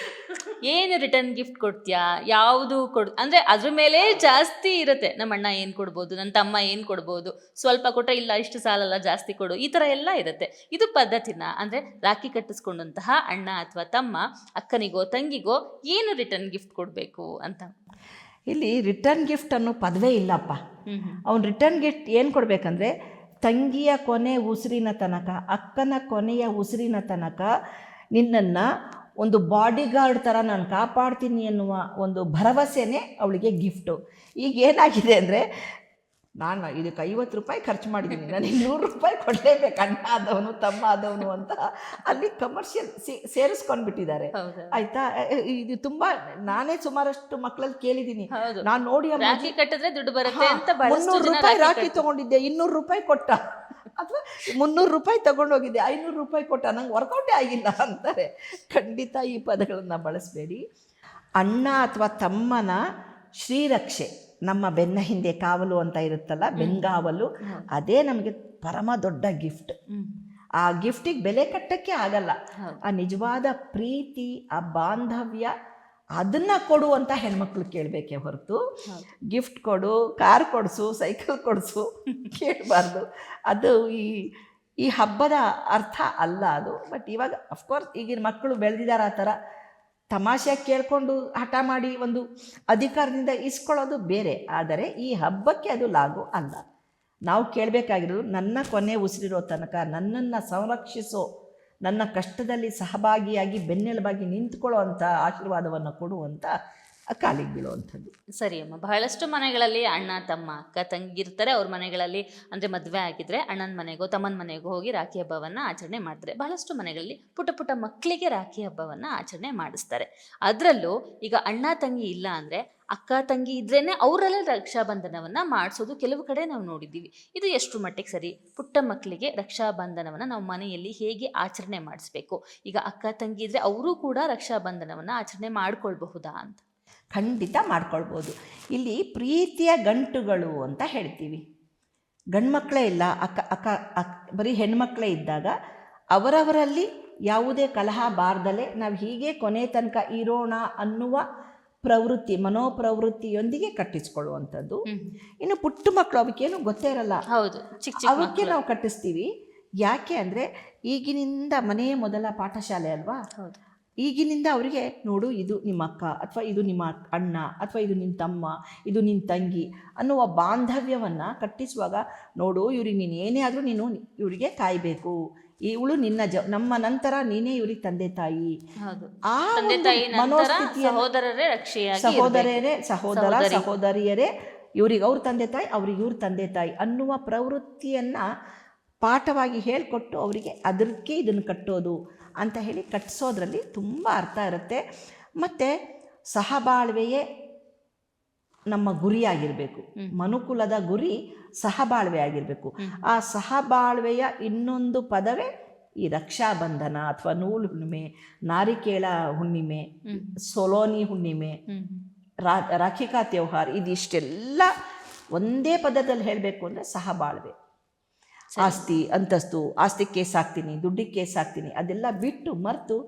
ಏನು ರಿಟರ್ನ್ ಗಿಫ್ಟ್ ಕೊಡ್ತೀಯಾ, ಯಾವುದು ಅಂದರೆ ಅದ್ರ ಮೇಲೆ ಜಾಸ್ತಿ ಇರುತ್ತೆ. ನಮ್ಮ ಅಣ್ಣ ಏನು ಕೊಡ್ಬೋದು, ನನ್ನ ತಮ್ಮ ಏನು ಕೊಡ್ಬೋದು, ಸ್ವಲ್ಪ ಕೊಟ್ಟರೆ ಇಲ್ಲ ಇಷ್ಟು ಸಾಲಲ್ಲ ಜಾಸ್ತಿ ಕೊಡು, ಈ ಥರ ಎಲ್ಲ ಇರುತ್ತೆ. ಇದು ಪದ್ಧತಿನ ಅಂದರೆ ರಾಖಿ ಕಟ್ಟಿಸ್ಕೊಂಡಂತಹ ಅಣ್ಣ ಅಥವಾ ತಮ್ಮ ಅಕ್ಕನಿಗೋ ತಂಗಿಗೋ ಏನು ರಿಟರ್ನ್ ಗಿಫ್ಟ್ ಕೊಡಬೇಕು ಅಂತ. ಇಲ್ಲಿ ರಿಟರ್ನ್ ಗಿಫ್ಟ್ ಅನ್ನೋ ಪದವೇ ಇಲ್ಲಪ್ಪ. ಅವ್ನು ರಿಟರ್ನ್ ಗಿಫ್ಟ್ ಏನು ಕೊಡಬೇಕಂದ್ರೆ ತಂಗಿಯ ಕೊನೆ ಉಸಿರಿನ ತನಕ, ಅಕ್ಕನ ಕೊನೆಯ ಉಸಿರಿನ ತನಕ ನಿನ್ನನ್ನು ಒಂದು ಬಾಡಿಗಾರ್ಡ್ ಥರ ನಾನು ಕಾಪಾಡ್ತೀನಿ ಎನ್ನುವ ಒಂದು ಭರವಸೆನೇ ಅವಳಿಗೆ ಗಿಫ್ಟು. ಈಗ ಏನಾಗಿದೆ ಅಂದರೆ, ನಾನು ಇದಕ್ಕೆ 50 ರೂಪಾಯಿ ಖರ್ಚು ಮಾಡಿದ್ದೀನಿ, ನನಗೆ 100 ರೂಪಾಯಿ ಕೊಡಲೇಬೇಕು, ಅಣ್ಣ ಆದವನು ತಮ್ಮ ಆದವನು ಅಂತ ಅಲ್ಲಿ ಕಮರ್ಷಿಯಲ್ ಸೇರಿಸ್ಕೊಂಡ್ಬಿಟ್ಟಿದ್ದಾರೆ. ಆಯಿತಾ? ಇದು ತುಂಬ, ನಾನೇ ಸುಮಾರಷ್ಟು ಮಕ್ಕಳಲ್ಲಿ ಕೇಳಿದ್ದೀನಿ, ನಾನು ನೋಡಿ ರಾಖಿ ಕಟ್ಟಿದ್ರೆ ದುಡ್ಡು ಬರುತ್ತೆ ಅಂತ 300 ರೂಪಾಯಿ ರಾಖಿ ತೊಗೊಂಡಿದ್ದೆ, 200 ರೂಪಾಯಿ ಕೊಟ್ಟ, ಅಥವಾ 300 ರೂಪಾಯಿ ತೊಗೊಂಡೋಗಿದ್ದೆ, 500 ರೂಪಾಯಿ ಕೊಟ್ಟ, ನಂಗೆ ವರ್ಕೌಟೇ ಆಗಿಲ್ಲ ಅಂತಾರೆ. ಖಂಡಿತ ಈ ಪದಗಳನ್ನು ಬಳಸಬೇಡಿ. ಅಣ್ಣ ಅಥವಾ ತಮ್ಮನ ಶ್ರೀರಕ್ಷೆ, ನಮ್ಮ ಬೆನ್ನ ಹಿಂದೆ ಕಾವಲು ಅಂತ ಇರುತ್ತಲ್ಲ, ಬೆಂಗಾವಲು, ಅದೇ ನಮಗೆ ಪರಮ ದೊಡ್ಡ ಗಿಫ್ಟ್. ಆ ಗಿಫ್ಟಿಗೆ ಬೆಲೆ ಕಟ್ಟಕ್ಕೆ ಆಗಲ್ಲ. ಆ ನಿಜವಾದ ಪ್ರೀತಿ, ಆ ಬಾಂಧವ್ಯ, ಅದನ್ನು ಕೊಡು ಅಂತ ಹೆಣ್ಮಕ್ಳು ಕೇಳಬೇಕೇ ಹೊರತು ಗಿಫ್ಟ್ ಕೊಡು, ಕಾರ್ ಕೊಡಿಸು, ಸೈಕಲ್ ಕೊಡಿಸು ಕೇಳಬಾರ್ದು. ಅದು ಈ ಹಬ್ಬದ ಅರ್ಥ ಅಲ್ಲ ಅದು. ಬಟ್ ಇವಾಗ ಅಫ್ಕೋರ್ಸ್ ಈಗಿನ ಮಕ್ಕಳು ಬೆಳೆದಿದ್ದಾರೆ ಆ ಥರ, ತಮಾಷೆ ಕೇಳಿಕೊಂಡು ಹಠ ಮಾಡಿ ಒಂದು ಅಧಿಕಾರದಿಂದ ಇಸ್ಕೊಳ್ಳೋದು ಬೇರೆ. ಆದರೆ ಈ ಹಬ್ಬಕ್ಕೆ ಅದು ಲಾಗು ಅಲ್ಲ. ನಾವು ಕೇಳಬೇಕಾಗಿರೋದು, ನನ್ನ ಕೊನೆ ಉಸಿರಿರೋ ತನಕ ನನ್ನನ್ನು ಸಂರಕ್ಷಿಸೋ, ನನ್ನ ಕಷ್ಟದಲ್ಲಿ ಸಹಭಾಗಿಯಾಗಿ ಬೆನ್ನೆಲುಬಾಗಿ ನಿಂತ್ಕೊಳ್ಳೋ ಅಂಥ ಆಶೀರ್ವಾದವನ್ನು ಕೊಡುವಂಥ ಕಾಲಿಗೆ ಬೀಳುವಂಥದ್ದು. ಸರಿ ಅಮ್ಮ. ಬಹಳಷ್ಟು ಮನೆಗಳಲ್ಲಿ ಅಣ್ಣ ತಮ್ಮ ಅಕ್ಕ ತಂಗಿ ಇರ್ತಾರೆ. ಅವ್ರ ಮನೆಗಳಲ್ಲಿ ಅಂದರೆ ಮದುವೆ ಆಗಿದ್ರೆ ಅಣ್ಣನ ಮನೆಗೋ ತಮ್ಮನ ಮನೆಗೋ ಹೋಗಿ ರಾಖಿ ಹಬ್ಬವನ್ನು ಆಚರಣೆ ಮಾಡ್ತಾರೆ. ಬಹಳಷ್ಟು ಮನೆಗಳಲ್ಲಿ ಪುಟ್ಟ ಪುಟ್ಟ ಮಕ್ಕಳಿಗೆ ರಾಖಿ ಹಬ್ಬವನ್ನು ಆಚರಣೆ ಮಾಡಿಸ್ತಾರೆ. ಅದರಲ್ಲೂ ಈಗ ಅಣ್ಣ ತಂಗಿ ಇಲ್ಲ ಅಂದರೆ ಅಕ್ಕ ತಂಗಿ ಇದ್ರೇನೆ ಅವರಲ್ಲೇ ರಕ್ಷಾಬಂಧನವನ್ನು ಮಾಡಿಸೋದು ಕೆಲವು ಕಡೆ ನಾವು ನೋಡಿದ್ದೀವಿ. ಇದು ಎಷ್ಟು ಮಟ್ಟಿಗೆ ಸರಿ? ಪುಟ್ಟ ಮಕ್ಕಳಿಗೆ ರಕ್ಷಾಬಂಧನವನ್ನು ನಾವು ಮನೆಯಲ್ಲಿ ಹೇಗೆ ಆಚರಣೆ ಮಾಡಿಸ್ಬೇಕು? ಈಗ ಅಕ್ಕ ತಂಗಿ ಇದ್ದರೆ ಅವರು ಕೂಡ ರಕ್ಷಾಬಂಧನವನ್ನು ಆಚರಣೆ ಮಾಡ್ಕೊಳ್ಬಹುದಾ ಅಂತ? ಖಂಡಿತ ಮಾಡ್ಕೊಳ್ಬೋದು. ಇಲ್ಲಿ ಪ್ರೀತಿಯ ಗಂಟುಗಳು ಅಂತ ಹೇಳ್ತೀವಿ. ಗಂಡ್ಮಕ್ಕಳೇ ಇಲ್ಲ, ಬರೀ ಹೆಣ್ಮಕ್ಳೇ ಇದ್ದಾಗ ಅವರವರಲ್ಲಿ ಯಾವುದೇ ಕಲಹ ಬಾರ್ದಲೆ ನಾವು ಹೀಗೆ ಕೊನೆ ತನಕ ಇರೋಣ ಅನ್ನುವ ಪ್ರವೃತ್ತಿ, ಮನೋಪ್ರವೃತ್ತಿಯೊಂದಿಗೆ ಕಟ್ಟಿಸ್ಕೊಳ್ಳುವಂಥದ್ದು. ಇನ್ನು ಪುಟ್ಟ ಮಕ್ಕಳು, ಅವಕ್ಕೇನು ಗೊತ್ತೇ ಇರಲ್ಲ, ಹೌದು, ಅವಕ್ಕೆ ನಾವು ಕಟ್ಟಿಸ್ತೀವಿ. ಯಾಕೆ ಅಂದರೆ ಈಗಿನಿಂದ ಮನೆಯೇ ಮೊದಲ ಪಾಠಶಾಲೆ ಅಲ್ವಾ. ಈಗಿನಿಂದ ಅವರಿಗೆ ನೋಡು, ಇದು ನಿಮ್ಮ ಅಕ್ಕ, ಅಥವಾ ಇದು ನಿಮ್ಮ ಅಣ್ಣ, ಅಥವಾ ಇದು ನಿನ್ನ ತಮ್ಮ, ಇದು ನಿನ್ನ ತಂಗಿ ಅನ್ನುವ ಬಾಂಧವ್ಯವನ್ನು ಕಟ್ಟಿಸುವಾಗ, ನೋಡು ಇವ್ರಿಗೆ ನೀನು ಏನೇ ಆದರೂ ನೀನು ಇವರಿಗೆ ಕಾಯಬೇಕು, ಇವಳು ನಿನ್ನ ನಮ್ಮ ನಂತರ ನೀನೇ ಇವ್ರಿಗೆ ತಂದೆ ತಾಯಿ. ಆ ಮನೋಸ್ಥಿತಿಯ ಸಹೋದರಿಯರೇ ಇವ್ರಿಗೆ ಅವ್ರ ತಂದೆ ತಾಯಿ, ಅವ್ರಿಗೆ ಇವ್ರ ತಂದೆ ತಾಯಿ ಅನ್ನುವ ಪ್ರವೃತ್ತಿಯನ್ನು ಪಾಠವಾಗಿ ಹೇಳಿಕೊಟ್ಟು ಅವರಿಗೆ ಅದಕ್ಕೆ ಇದನ್ನು ಕಟ್ಟೋದು ಅಂತ ಹೇಳಿ ಕಟ್ಟಿಸೋದ್ರಲ್ಲಿ ತುಂಬ ಅರ್ಥ ಇರುತ್ತೆ. ಮತ್ತು ಸಹಬಾಳ್ವೆಯೇ ನಮ್ಮ ಗುರಿಯಾಗಿರಬೇಕು. ಮನುಕುಲದ ಗುರಿ ಸಹಬಾಳ್ವೆ ಆಗಿರಬೇಕು. ಆ ಸಹಬಾಳ್ವೆಯ ಇನ್ನೊಂದು ಪದವೇ ಈ ರಕ್ಷಾಬಂಧನ ಅಥವಾ ನೂಲು ಹುಣ್ಣಿಮೆ, ನಾರಿಕೇಳ ಹುಣ್ಣಿಮೆ, ಸೊಲೋನಿ ಹುಣ್ಣಿಮೆ, ರಾಖಿಕಾ ತ್ಯೋಹಾರ್. ಇದಿಷ್ಟೆಲ್ಲ ಒಂದೇ ಪದದಲ್ಲಿ ಹೇಳಬೇಕು ಅಂದರೆ ಸಹಬಾಳ್ವೆ. ಆಸ್ತಿ ಅಂತಸ್ತು, ಆಸ್ತಿ ಕೇಸ್ ಹಾಕ್ತೀನಿ, ದುಡ್ಡಿಗೆ ಕೇಸ್ ಹಾಕ್ತೀನಿ, ಅದೆಲ್ಲ ಬಿಟ್ಟು ಮರೆತು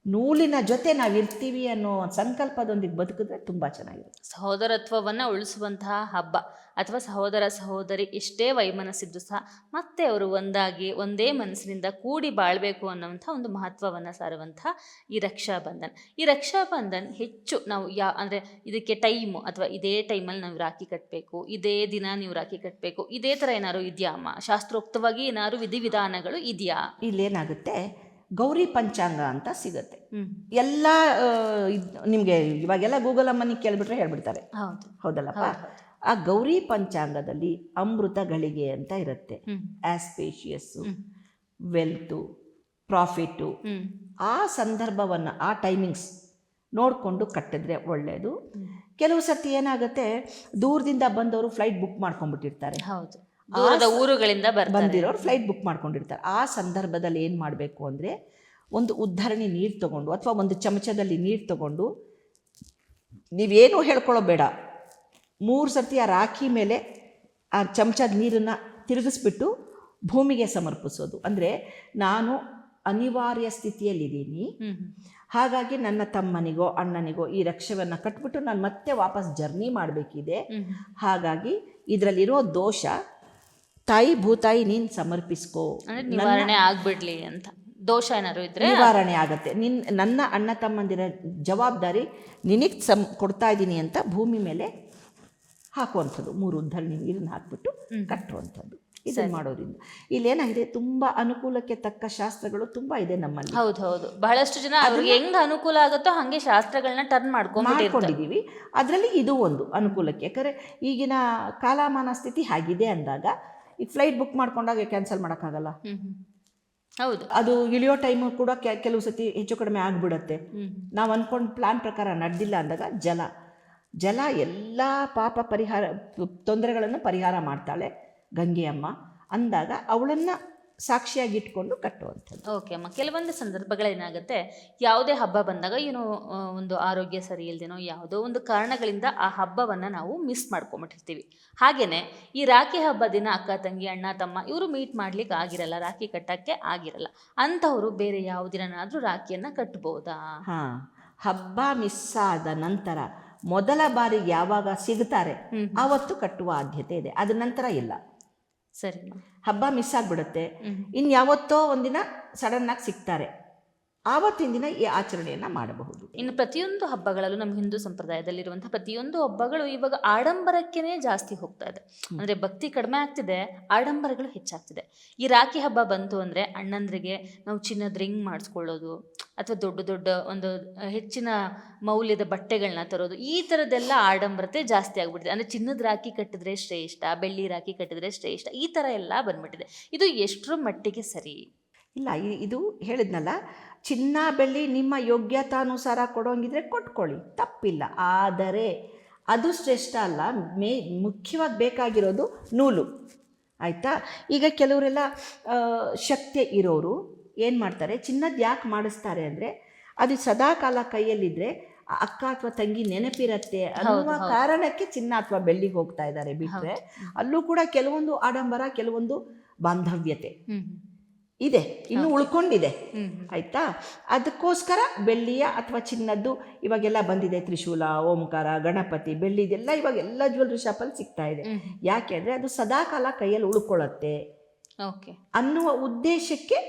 ನೂಲಿನ ಜೊತೆ ನಾವಿರ್ತೀವಿ ಅನ್ನೋ ಸಂಕಲ್ಪದೊಂದಿಗೆ ಬದುಕಿದ್ರೆ ತುಂಬ ಚೆನ್ನಾಗಿರುತ್ತೆ. ಸಹೋದರತ್ವವನ್ನು ಉಳಿಸುವಂತಹ ಹಬ್ಬ, ಅಥವಾ ಸಹೋದರ ಸಹೋದರಿ ಎಷ್ಟೇ ವೈಮನಸ್ಸಿದ್ದು ಸಹ ಮತ್ತೆ ಅವರು ಒಂದಾಗಿ ಒಂದೇ ಮನಸ್ಸಿನಿಂದ ಕೂಡಿ ಬಾಳಬೇಕು ಅನ್ನೋಂಥ ಒಂದು ಮಹತ್ವವನ್ನು ಸಾರುವಂತಹ ಈ ರಕ್ಷಾಬಂಧನ್. ಈ ರಕ್ಷಾಬಂಧನ್ ಹೆಚ್ಚು ನಾವು ಅಂದರೆ ಇದಕ್ಕೆ ಟೈಮು, ಅಥವಾ ಇದೇ ಟೈಮಲ್ಲಿ ನಾವು ರಾಖಿ ಕಟ್ಟಬೇಕು, ಇದೇ ದಿನ ನೀವು ರಾಖಿ ಕಟ್ಟಬೇಕು, ಇದೇ ಥರ ಏನಾದ್ರು ಇದೆಯಾ ಅಮ್ಮ? ಶಾಸ್ತ್ರೋಕ್ತವಾಗಿ ಏನಾದ್ರು ವಿಧಿವಿಧಾನಗಳು ಇದೆಯಾ? ಇಲ್ಲೇನಾಗುತ್ತೆ, ಗೌರಿ ಪಂಚಾಂಗ ಅಂತ ಸಿಗುತ್ತೆ. ಎಲ್ಲ ನಿಮಗೆ ಇವಾಗೆಲ್ಲ ಗೂಗಲ್ ಅಮ್ಮನಿಗೆ ಕೇಳಿಬಿಟ್ರೆ ಹೇಳ್ಬಿಡ್ತಾರೆ, ಹೌದಲ್ಲಪ್ಪ. ಆ ಗೌರಿ ಪಂಚಾಂಗದಲ್ಲಿ ಅಮೃತ ಗಳಿಗೆ ಅಂತ ಇರುತ್ತೆ. ಆಸ್ಪೇಷಿಯಸ್ಸು, ವೆಲ್ತು, ಪ್ರಾಫಿಟ್ಟು, ಆ ಸಂದರ್ಭವನ್ನು, ಆ ಟೈಮಿಂಗ್ಸ್ ನೋಡಿಕೊಂಡು ಕಟ್ಟಿದ್ರೆ ಒಳ್ಳೆಯದು. ಕೆಲವು ಸರ್ತಿ ಏನಾಗುತ್ತೆ, ದೂರದಿಂದ ಬಂದವರು ಫ್ಲೈಟ್ ಬುಕ್ ಮಾಡ್ಕೊಂಡ್ಬಿಟ್ಟಿರ್ತಾರೆ. ಹೌದು, ಊರುಗಳಿಂದ ಬಂದಿರೋರು ಫ್ಲೈಟ್ ಬುಕ್ ಮಾಡ್ಕೊಂಡಿರ್ತಾರೆ. ಆ ಸಂದರ್ಭದಲ್ಲಿ ಏನು ಮಾಡಬೇಕು ಅಂದರೆ, ಒಂದು ಉದ್ಧರಣಿ ನೀರು ತಗೊಂಡು, ಅಥವಾ ಒಂದು ಚಮಚದಲ್ಲಿ ನೀರು ತಗೊಂಡು, ನೀವೇನು ಹೇಳ್ಕೊಳ್ಳೋ ಬೇಡ, 3 ಸರ್ತಿ ಆ ರಾಖಿ ಮೇಲೆ ಆ ಚಮಚದ ನೀರನ್ನು ತಿರುಗಿಸ್ಬಿಟ್ಟು ಭೂಮಿಗೆ ಸಮರ್ಪಿಸೋದು. ಅಂದರೆ ನಾನು ಅನಿವಾರ್ಯ ಸ್ಥಿತಿಯಲ್ಲಿದ್ದೀನಿ, ಹಾಗಾಗಿ ನನ್ನ ತಮ್ಮನಿಗೋ ಅಣ್ಣನಿಗೋ ಈ ರಕ್ಷೆಯನ್ನು ಕಟ್ಬಿಟ್ಟು ನಾನು ಮತ್ತೆ ವಾಪಸ್ ಜರ್ನಿ ಮಾಡಬೇಕಿದೆ. ಹಾಗಾಗಿ ಇದರಲ್ಲಿರೋ ದೋಷ ತಾಯಿ ಭೂತಾಯಿ ನೀನು ಸಮರ್ಪಿಸ್ಕೋ, ನಿವಾರಣೆ ಆಗ್ಬಿಡ್ಲಿ ಅಂತ. ದೋಷ ಏನಾದ್ರು ಇದ್ರೆ ನಿವಾರಣೆ ಆಗುತ್ತೆ. ನನ್ನ ಅಣ್ಣ ತಮ್ಮಂದಿರ ಜವಾಬ್ದಾರಿ ನಿನಗೆ ಕೊಡ್ತಾ ಇದ್ದೀನಿ ಅಂತ ಭೂಮಿ ಮೇಲೆ ಹಾಕುವಂಥದ್ದು. 3 ಉದ್ಧರಣಿ ನೀರನ್ನು ಹಾಕ್ಬಿಟ್ಟು ಕಟ್ಟುವಂಥದ್ದು. ಇದನ್ನು ಮಾಡೋದ್ರಿಂದ ಇಲ್ಲಿ ಏನಾಗಿದೆ, ತುಂಬಾ ಅನುಕೂಲಕ್ಕೆ ತಕ್ಕ ಶಾಸ್ತ್ರಗಳು ತುಂಬಾ ಇದೆ ನಮ್ಮಲ್ಲಿ. ಹೌದು, ಬಹಳಷ್ಟು ಜನ ಅವ್ರಿಗೆ ಹೆಂಗ್ ಅನುಕೂಲ ಆಗುತ್ತೋ ಹಂಗೆ ಶಾಸ್ತ್ರಗಳನ್ನ ಟರ್ನ್ ಮಾಡ್ಕೊಂಡಿದ್ದೀವಿ. ಅದರಲ್ಲಿ ಇದು ಒಂದು ಅನುಕೂಲಕ್ಕೆ. ಯಾಕಂದ್ರೆ ಈಗಿನ ಕಾಲಮಾನ ಸ್ಥಿತಿ ಹಾಗಿದೆ ಅಂದಾಗ ಈಗ ಫ್ಲೈಟ್ ಬುಕ್ ಮಾಡ್ಕೊಂಡಾಗ ಕ್ಯಾನ್ಸಲ್ ಮಾಡೋಕ್ಕಾಗಲ್ಲ. ಹೌದು, ಅದು ಇಳಿಯೋ ಟೈಮು ಕೂಡ ಕೆಲವು ಸತಿ ಹೆಚ್ಚು ಕಡಿಮೆ ಆಗ್ಬಿಡತ್ತೆ. ನಾವು ಅನ್ಕೊಂಡು ಪ್ಲಾನ್ ಪ್ರಕಾರ ನಡೆದಿಲ್ಲ ಅಂದಾಗ ಜಲ ಎಲ್ಲ ಪಾಪ ಪರಿಹಾರ ತೊಂದರೆಗಳನ್ನು ಪರಿಹಾರ ಮಾಡ್ತಾಳೆ ಗಂಗೆ ಅಮ್ಮ ಅಂದಾಗ ಅವಳನ್ನು ಸಾಕ್ಷಿಯಾಗಿಟ್ಕೊಂಡು ಕಟ್ಟುವಂಥದ್ದು. ಓಕೆ ಅಮ್ಮ, ಕೆಲವೊಂದು ಸಂದರ್ಭಗಳೇನಾಗುತ್ತೆ, ಯಾವುದೇ ಹಬ್ಬ ಬಂದಾಗ ಏನೋ ಒಂದು ಆರೋಗ್ಯ ಸರಿ ಇಲ್ದೇನೋ ಯಾವುದೋ ಒಂದು ಕಾರಣಗಳಿಂದ ಆ ಹಬ್ಬವನ್ನು ನಾವು ಮಿಸ್ ಮಾಡ್ಕೊಂಬಿಟ್ಟಿರ್ತೀವಿ. ಹಾಗೆಯೇ ಈ ರಾಖಿ ಹಬ್ಬ ದಿನ ಅಕ್ಕ ತಂಗಿ ಅಣ್ಣ ತಮ್ಮ ಇವರು ಮೀಟ್ ಮಾಡ್ಲಿಕ್ಕೆ ಆಗಿರಲ್ಲ, ರಾಖಿ ಕಟ್ಟಕ್ಕೆ ಆಗಿರಲ್ಲ, ಅಂಥವರು ಬೇರೆ ಯಾವ ದಿನನಾದರೂ ರಾಖಿಯನ್ನು ಕಟ್ಬೋದಾ? ಹಾಂ, ಹಬ್ಬ ಮಿಸ್ ಆದ ನಂತರ ಮೊದಲ ಬಾರಿಗೆ ಯಾವಾಗ ಸಿಗ್ತಾರೆ ಆವತ್ತು ಕಟ್ಟುವ ಆದ್ಯತೆ ಇದೆ, ಅದ ನಂತರ ಇಲ್ಲ. ಸರಿ, ಹಬ್ಬ ಮಿಸ್ ಆಗಿಬಿಡುತ್ತೆ, ಇನ್ನು ಯಾವತ್ತೋ ಒಂದಿನ ಸಡನ್ ಆಗಿ ಸಿಗ್ತಾರೆ, ಆವತ್ತಿನ ದಿನ ಈ ಆಚರಣೆಯನ್ನು ಮಾಡಬಹುದು. ಇನ್ನು ಪ್ರತಿಯೊಂದು ಹಬ್ಬಗಳಲ್ಲೂ ನಮ್ಮ ಹಿಂದೂ ಸಂಪ್ರದಾಯದಲ್ಲಿರುವಂಥ ಪ್ರತಿಯೊಂದು ಹಬ್ಬಗಳು ಇವಾಗ ಆಡಂಬರಕ್ಕೇ ಜಾಸ್ತಿ ಹೋಗ್ತಾ ಇದೆ. ಅಂದರೆ ಭಕ್ತಿ ಕಡಿಮೆ ಆಗ್ತಿದೆ, ಆಡಂಬರಗಳು ಹೆಚ್ಚಾಗ್ತಿದೆ. ಈ ರಾಖಿ ಹಬ್ಬ ಬಂತು ಅಂದರೆ ಅಣ್ಣಂದ್ರಿಗೆ ನಾವು ಚಿನ್ನದ ರಿಂಗ್ ಮಾಡಿಸ್ಕೊಳ್ಳೋದು ಅಥವಾ ದೊಡ್ಡ ದೊಡ್ಡ ಒಂದು ಹೆಚ್ಚಿನ ಮೌಲ್ಯದ ಬಟ್ಟೆಗಳನ್ನ ತರೋದು, ಈ ಥರದ್ದೆಲ್ಲ ಆಡಂಬರತೆ ಜಾಸ್ತಿ ಆಗಿಬಿಟ್ಟಿದೆ. ಅಂದರೆ ಚಿನ್ನದ ರಾಖಿ ಕಟ್ಟಿದ್ರೆ ಶ್ರೇಷ್ಠ, ಬೆಳ್ಳಿ ರಾಖಿ ಕಟ್ಟಿದ್ರೆ ಶ್ರೇಷ್ಠ, ಈ ಥರ ಎಲ್ಲ ಬಂದ್ಬಿಟ್ಟಿದೆ. ಇದು ಎಷ್ಟರ ಮಟ್ಟಿಗೆ ಸರಿ? ಇಲ್ಲ, ಇದು ಹೇಳಿದ್ನಲ್ಲ, ಚಿನ್ನ ಬೆಳ್ಳಿ ನಿಮ್ಮ ಯೋಗ್ಯತಾನುಸಾರ ಕೊಡೋಂಗಿದ್ರೆ ಕೊಟ್ಕೊಳ್ಳಿ, ತಪ್ಪಿಲ್ಲ. ಆದರೆ ಅದು ಶ್ರೇಷ್ಠ ಅಲ್ಲ. ಮುಖ್ಯವಾಗಿ ಬೇಕಾಗಿರೋದು ನೂಲು, ಆಯಿತಾ? ಈಗ ಕೆಲವರೆಲ್ಲ ಶಕ್ತಿ ಇರೋರು ಏನು ಮಾಡ್ತಾರೆ, ಚಿನ್ನದ ಯಾಕೆ ಮಾಡಿಸ್ತಾರೆ ಅಂದರೆ ಅದು ಸದಾಕಾಲ ಕೈಯಲ್ಲಿದ್ದರೆ ಅಕ್ಕ ಅಥವಾ ತಂಗಿ ನೆನಪಿರತ್ತೆ ಅನ್ನುವ ಕಾರಣಕ್ಕೆ ಚಿನ್ನ ಅಥವಾ ಬೆಳ್ಳಿಗೆ ಹೋಗ್ತಾ ಇದ್ದಾರೆ. ಬಿಟ್ಟರೆ ಅಲ್ಲೂ ಕೂಡ ಕೆಲವೊಂದು ಆಡಂಬರ, ಕೆಲವೊಂದು ಬಾಂಧವ್ಯತೆ ಇದೆ, ಇನ್ನು ಉಳ್ಕೊಂಡಿದೆ, ಆಯ್ತಾ? ಅದಕ್ಕೋಸ್ಕರ ಬೆಳ್ಳಿಯ ಅಥವಾ ಚಿನ್ನದ್ದು ಇವಾಗೆಲ್ಲ ಬಂದಿದೆ. ತ್ರಿಶೂಲ, ಓಂಕಾರ, ಗಣಪತಿ, ಬೆಳ್ಳಿದೆಲ್ಲ ಇವಾಗ ಎಲ್ಲ ಜ್ಯುವೆಲ್ರಿ ಶಾಪಲ್ಲಿ ಸಿಗ್ತಾ ಇದೆ. ಯಾಕೆ ಅಂದರೆ ಅದು ಸದಾಕಾಲ ಕೈಯಲ್ಲಿ ಉಳ್ಕೊಳ್ಳುತ್ತೆ ಅನ್ನುವ ಉದ್ದೇಶಕ್ಕೆ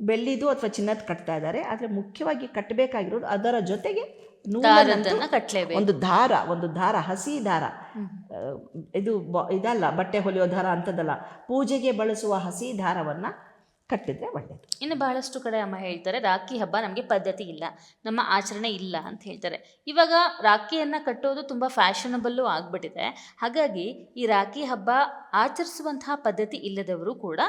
ಬೆಳ್ಳಿದು ಅಥವಾ ಚಿನ್ನದ ಕಟ್ತಾ ಇದ್ದಾರೆ. ಆದರೆ ಮುಖ್ಯವಾಗಿ ಕಟ್ಟಬೇಕಾಗಿರೋದು ಅದರ ಜೊತೆಗೆ ಒಂದು ದಾರ, ಹಸಿ ದಾರ. ಇದು ಇದಲ್ಲ, ಬಟ್ಟೆ ಹೊಲಿಯೋ ದಾರ ಅಂತದಲ್ಲ, ಪೂಜೆಗೆ ಬಳಸುವ ಹಸಿ ದಾರವನ್ನು ಕಟ್ಟಿದ್ರೆ ಒಳ್ಳೆಯದು. ಇನ್ನು ಬಹಳಷ್ಟು ಕಡೆ ಅಮ್ಮ ಹೇಳ್ತಾರೆ, ರಾಖಿ ಹಬ್ಬ ನಮಗೆ ಪದ್ಧತಿ ಇಲ್ಲ, ನಮ್ಮ ಆಚರಣೆ ಇಲ್ಲ ಅಂತ ಹೇಳ್ತಾರೆ. ಇವಾಗ ರಾಖಿಯನ್ನು ಕಟ್ಟೋದು ತುಂಬ ಫ್ಯಾಷನಬಲ್ಲು ಆಗಿಬಿಟ್ಟಿದೆ. ಹಾಗಾಗಿ ಈ ರಾಖಿ ಹಬ್ಬ ಆಚರಿಸುವಂತಹ ಪದ್ಧತಿ ಇಲ್ಲದವರು ಕೂಡ,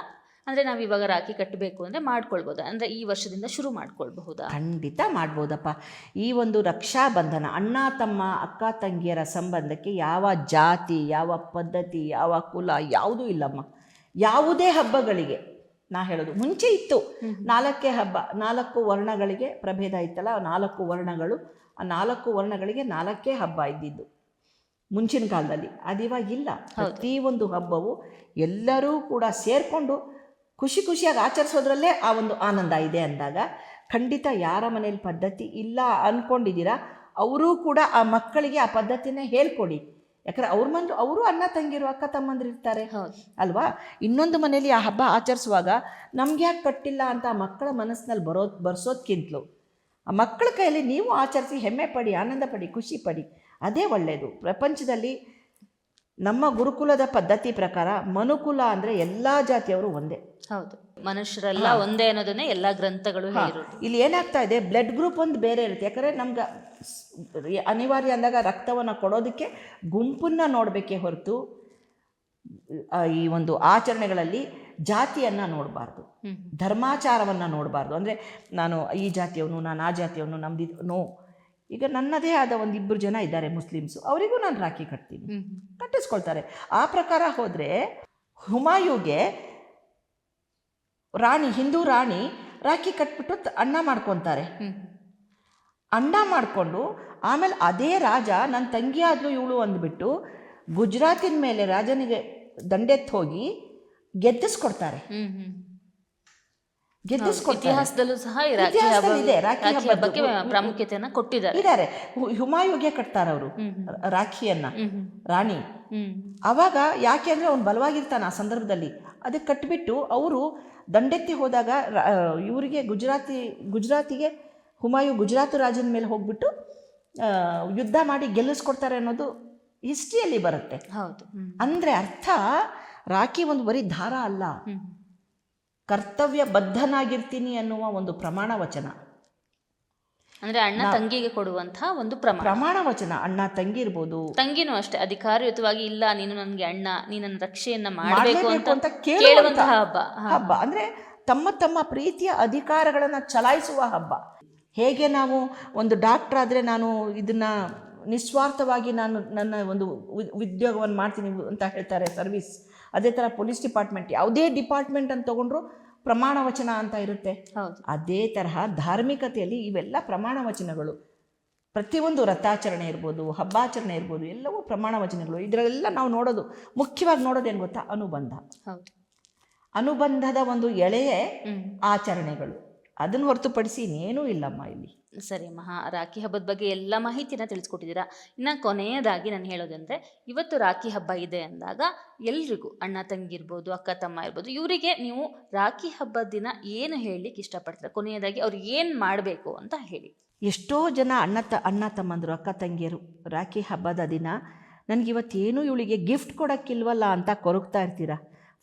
ಅಂದರೆ ನಾವು ಇವಾಗ ರಾಖಿ ಕಟ್ಟಬೇಕು ಅಂದರೆ ಮಾಡ್ಕೊಳ್ಬೋದಾ? ಅಂದರೆ ಈ ವರ್ಷದಿಂದ ಶುರು ಮಾಡ್ಕೊಳ್ಬಹುದಾ? ಖಂಡಿತ ಮಾಡ್ಬೋದಪ್ಪ. ಈ ಒಂದು ರಕ್ಷಾಬಂಧನ, ಅಣ್ಣ ತಮ್ಮ ಅಕ್ಕ ತಂಗಿಯರ ಸಂಬಂಧಕ್ಕೆ ಯಾವ ಜಾತಿ, ಯಾವ ಪದ್ಧತಿ, ಯಾವ ಕುಲ ಯಾವುದೂ ಇಲ್ಲಮ್ಮ. ಯಾವುದೇ ಹಬ್ಬಗಳಿಗೆ ನಾ ಹೇಳೋದು, ಮುಂಚೆ ಇತ್ತು 4 ಹಬ್ಬ, 4 ವರ್ಣಗಳಿಗೆ ಪ್ರಭೇದ ಇತ್ತಲ್ಲ, 4 ವರ್ಣಗಳು, ಆ 4 ವರ್ಣಗಳಿಗೆ 4 ಹಬ್ಬ ಇದ್ದಿದ್ದು ಮುಂಚಿನ ಕಾಲದಲ್ಲಿ. ಅದಿವಾಗಿಲ್ಲ. ಪ್ರತಿಯೊಂದು ಹಬ್ಬವು ಎಲ್ಲರೂ ಕೂಡ ಸೇರಿಕೊಂಡು ಖುಷಿಯಾಗಿ ಆಚರಿಸೋದ್ರಲ್ಲೇ ಆ ಒಂದು ಆನಂದ ಇದೆ ಅಂದಾಗ ಖಂಡಿತ ಯಾರ ಮನೇಲಿ ಪದ್ಧತಿ ಇಲ್ಲ ಅಂದ್ಕೊಂಡಿದ್ದೀರಾ ಅವರೂ ಕೂಡ ಆ ಮಕ್ಕಳಿಗೆ ಆ ಪದ್ಧತಿನೇ ಹೇಳ್ಕೊಡಿ. ಯಾಕಂದರೆ ಅವರು ಅಣ್ಣ ತಂಗಿರು, ಅಕ್ಕ ತಮ್ಮಂದಿರು ಇರ್ತಾರೆ ಅಲ್ವಾ? ಇನ್ನೊಂದು ಮನೇಲಿ ಆ ಹಬ್ಬ ಆಚರಿಸುವಾಗ ನಮ್ಗೆ ಯಾಕೆ ಕಟ್ಟಿಲ್ಲ ಅಂತ ಆ ಮಕ್ಕಳ ಮನಸ್ಸಿನಲ್ಲಿ ಬರ್ಸೋದ್ಕಿಂತಲೂ ಆ ಮಕ್ಕಳ ಕೈಯಲ್ಲಿ ನೀವು ಆಚರಿಸಿ ಹೆಮ್ಮೆ ಪಡಿ, ಆನಂದ ಪಡಿ, ಖುಷಿ ಪಡಿ, ಅದೇ ಒಳ್ಳೆಯದು. ಪ್ರಪಂಚದಲ್ಲಿ ನಮ್ಮ ಗುರುಕುಲದ ಪದ್ಧತಿ ಪ್ರಕಾರ ಮನುಕುಲ ಅಂದರೆ ಎಲ್ಲ ಜಾತಿಯವರು ಒಂದೇ. ಹೌದು, ಮನುಷ್ಯರೆಲ್ಲ ಒಂದೇ ಅನ್ನೋದನ್ನೇ ಎಲ್ಲ ಗ್ರಂಥಗಳು ಹೇಳಿರೋದು. ಇಲ್ಲಿ ಏನಾಗ್ತಾ ಇದೆ, ಬ್ಲಡ್ ಗ್ರೂಪ್ ಒಂದು ಬೇರೆ ಇರುತ್ತೆ. ಯಾಕಂದರೆ ನಮ್ಗೆ ಅನಿವಾರ್ಯ ಅಂದಾಗ ರಕ್ತವನ್ನು ಕೊಡೋದಕ್ಕೆ ಗುಂಪನ್ನು ನೋಡಬೇಕೇ ಹೊರತು ಈ ಒಂದು ಆಚರಣೆಗಳಲ್ಲಿ ಜಾತಿಯನ್ನು ನೋಡಬಾರ್ದು, ಧರ್ಮಾಚಾರವನ್ನು ನೋಡಬಾರ್ದು. ಅಂದರೆ ನಾನು ಈ ಜಾತಿಯವನು, ನಾನು ಆ ಜಾತಿಯವನು, ನೋ. ಈಗ ನನ್ನದೇ ಆದ 1-2 ಜನ ಇದ್ದಾರೆ ಮುಸ್ಲಿಮ್ಸು, ಅವರಿಗೂ ನಾನು ರಾಖಿ ಕಟ್ತೀನಿ, ಕಟ್ಟಿಸ್ಕೊಳ್ತಾರೆ. ಆ ಪ್ರಕಾರ ಹೋದರೆ ಹುಮಾಯೂಗೆ ಹಿಂದೂ ರಾಣಿ ರಾಖಿ ಕಟ್ಬಿಟ್ಟು ಅಣ್ಣ ಮಾಡ್ಕೊತಾರೆ. ಅಣ್ಣ ಮಾಡಿಕೊಂಡು ಆಮೇಲೆ ಅದೇ ರಾಜ ನನ್ನ ತಂಗಿ ಆದ್ಲು ಇವಳು ಅಂದ್ಬಿಟ್ಟು ಗುಜರಾತಿನ ಮೇಲೆ ರಾಜನಿಗೆ ದಂಡೆತ್ತು ಹೋಗಿ ಗೆದ್ದಿಸ್ಕೊಡ್ತಾರೆ. ಇತಿಹಾಸದಲ್ಲೂ ಸಹ ರಾಖಿ ಹಬ್ಬಕ್ಕೆ ಪ್ರಾಮುಖ್ಯತೆಯನ್ನು ಕೊಟ್ಟಿದ್ದಾರೆ. ಹುಮಾಯೂಗೆ ಕಟ್ತಾರೆ ಅವರು ರಾಖಿಯನ್ನ, ರಾಣಿ. ಅವಾಗ ಯಾಕೆ ಅಂದರೆ ಅವ್ನು ಬಲವಾಗಿರ್ತಾನೆ ಆ ಸಂದರ್ಭದಲ್ಲಿ. ಅದಕ್ಕೆ ಕಟ್ಬಿಟ್ಟು ಅವರು ದಂಡೆತ್ತಿ ಹೋದಾಗ ಇವರಿಗೆ ಗುಜರಾತಿಗೆ ಹುಮಾಯು ಗುಜರಾತ್ ರಾಜನ ಮೇಲೆ ಹೋಗ್ಬಿಟ್ಟು ಯುದ್ಧ ಮಾಡಿ ಗೆಲ್ಲಿಸ್ಕೊಡ್ತಾರೆ ಅನ್ನೋದು ಹಿಸ್ಟ್ರಿಯಲ್ಲಿ ಬರುತ್ತೆ. ಹೌದು. ಅಂದರೆ ಅರ್ಥ ರಾಖಿ ಒಂದು ಬರೀ ದಾರ ಅಲ್ಲ, ಕರ್ತವ್ಯ ಬದ್ಧನಾಗಿರ್ತೀನಿ ಅನ್ನುವ ಒಂದು ಪ್ರಮಾಣ ವಚನ. ಅಂದ್ರೆ ಅಣ್ಣ ತಂಗಿಗೆ ಕೊಡುವಂತಹ ಒಂದು ಪ್ರಮಾಣ ವಚನ. ಅಣ್ಣ ತಂಗಿ ಇರ್ಬೋದು, ತಂಗಿನೂ ಅಷ್ಟೇ ಅಧಿಕಾರಯುತವಾಗಿ ಇಲ್ಲ ನೀನು ನನಗೆ ಅಣ್ಣ, ನೀನು ನನ್ನ ರಕ್ಷೆಯನ್ನ ಮಾಡಬೇಕು ಅಂತ ಕೇಳುವಂತಹ ಹಬ್ಬ. ಅಂದ್ರೆ ತಮ್ಮ ತಮ್ಮ ಪ್ರೀತಿಯ ಅಧಿಕಾರಗಳನ್ನ ಚಲಾಯಿಸುವ ಹಬ್ಬ. ಹೇಗೆ ನಾವು ಒಂದು ಡಾಕ್ಟರ್ ಆದರೆ ನಾನು ಇದನ್ನ ನಿಸ್ವಾರ್ಥವಾಗಿ ನಾನು ನನ್ನ ಒಂದು ಉದ್ಯೋಗವನ್ನು ಮಾಡ್ತೀನಿ ಅಂತ ಹೇಳ್ತಾರೆ, ಸರ್ವಿಸ್. ಅದೇ ಥರ ಪೊಲೀಸ್ ಡಿಪಾರ್ಟ್ಮೆಂಟ್, ಯಾವುದೇ ಡಿಪಾರ್ಟ್ಮೆಂಟ್ ಅಂತ ತಗೊಂಡ್ರು ಪ್ರಮಾಣ ವಚನ ಅಂತ ಇರುತ್ತೆ. ಅದೇ ತರಹ ಧಾರ್ಮಿಕತೆಯಲ್ಲಿ ಇವೆಲ್ಲ ಪ್ರಮಾಣ ವಚನಗಳು. ಪ್ರತಿಯೊಂದು ರಥಾಚರಣೆ ಇರ್ಬೋದು, ಹಬ್ಬಾಚರಣೆ ಇರ್ಬೋದು, ಎಲ್ಲವೂ ಪ್ರಮಾಣ ವಚನಗಳು. ಇದರೆಲ್ಲ ನಾವು ನೋಡೋದು, ಮುಖ್ಯವಾಗಿ ನೋಡೋದೇನು ಗೊತ್ತಾ? ಅನುಬಂಧ. ಅನುಬಂಧದ ಒಂದು ಎಳೆಯ ಆಚರಣೆಗಳು. ಅದನ್ನು ಹೊರತುಪಡಿಸಿ ಇನ್ನೇನೂ ಇಲ್ಲಮ್ಮ ಇಲ್ಲಿ. ಸರಿ ಅಮ್ಮ, ರಾಖಿ ಹಬ್ಬದ ಬಗ್ಗೆ ಎಲ್ಲ ಮಾಹಿತಿನ ತಿಳಿಸ್ಕೊಟ್ಟಿದ್ದೀರಾ. ಇನ್ನು ಕೊನೆಯದಾಗಿ ನಾನು ಹೇಳೋದಂದರೆ, ಇವತ್ತು ರಾಖಿ ಹಬ್ಬ ಇದೆ ಅಂದಾಗ ಎಲ್ರಿಗೂ ಅಣ್ಣ ತಂಗಿ ಇರ್ಬೋದು, ಅಕ್ಕ ತಮ್ಮ ಇರ್ಬೋದು, ಇವರಿಗೆ ನೀವು ರಾಖಿ ಹಬ್ಬದ ದಿನ ಏನು ಹೇಳಲಿಕ್ಕೆ ಇಷ್ಟಪಡ್ತೀರಾ? ಕೊನೆಯದಾಗಿ ಅವ್ರು ಏನು ಮಾಡಬೇಕು ಅಂತ ಹೇಳಿ. ಎಷ್ಟೋ ಜನ ಅಣ್ಣ ತಮ್ಮಂದರು, ಅಕ್ಕ ತಂಗಿಯರು ರಾಖಿ ಹಬ್ಬದ ದಿನ ನನಗಿವತ್ತೇನು ಇವಳಿಗೆ ಗಿಫ್ಟ್ ಕೊಡೋಕ್ಕಿಲ್ವಲ್ಲ ಅಂತ ಕೊರಗ್ತಾ ಇರ್ತೀರ.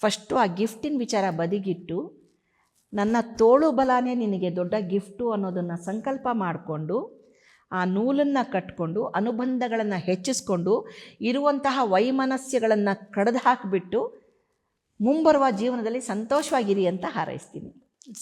ಫಸ್ಟು ಆ ಗಿಫ್ಟಿನ ವಿಚಾರ ಬದಿಗಿಟ್ಟು, ನನ್ನ ತೋಳು ಬಲಾನೇ ನಿನಗೆ ದೊಡ್ಡ ಗಿಫ್ಟು ಅನ್ನೋದನ್ನು ಸಂಕಲ್ಪ ಮಾಡಿಕೊಂಡು ಆ ನೂಲನ್ನು ಕಟ್ಕೊಂಡು ಅನುಬಂಧಗಳನ್ನು ಹೆಚ್ಚಿಸ್ಕೊಂಡು ಇರುವಂತಹ ವೈಮನಸ್ಯಗಳನ್ನು ಕಡ್ದು ಹಾಕಿಬಿಟ್ಟು ಮುಂಬರುವ ಜೀವನದಲ್ಲಿ ಸಂತೋಷವಾಗಿರಿ ಅಂತ ಹಾರೈಸ್ತೀನಿ.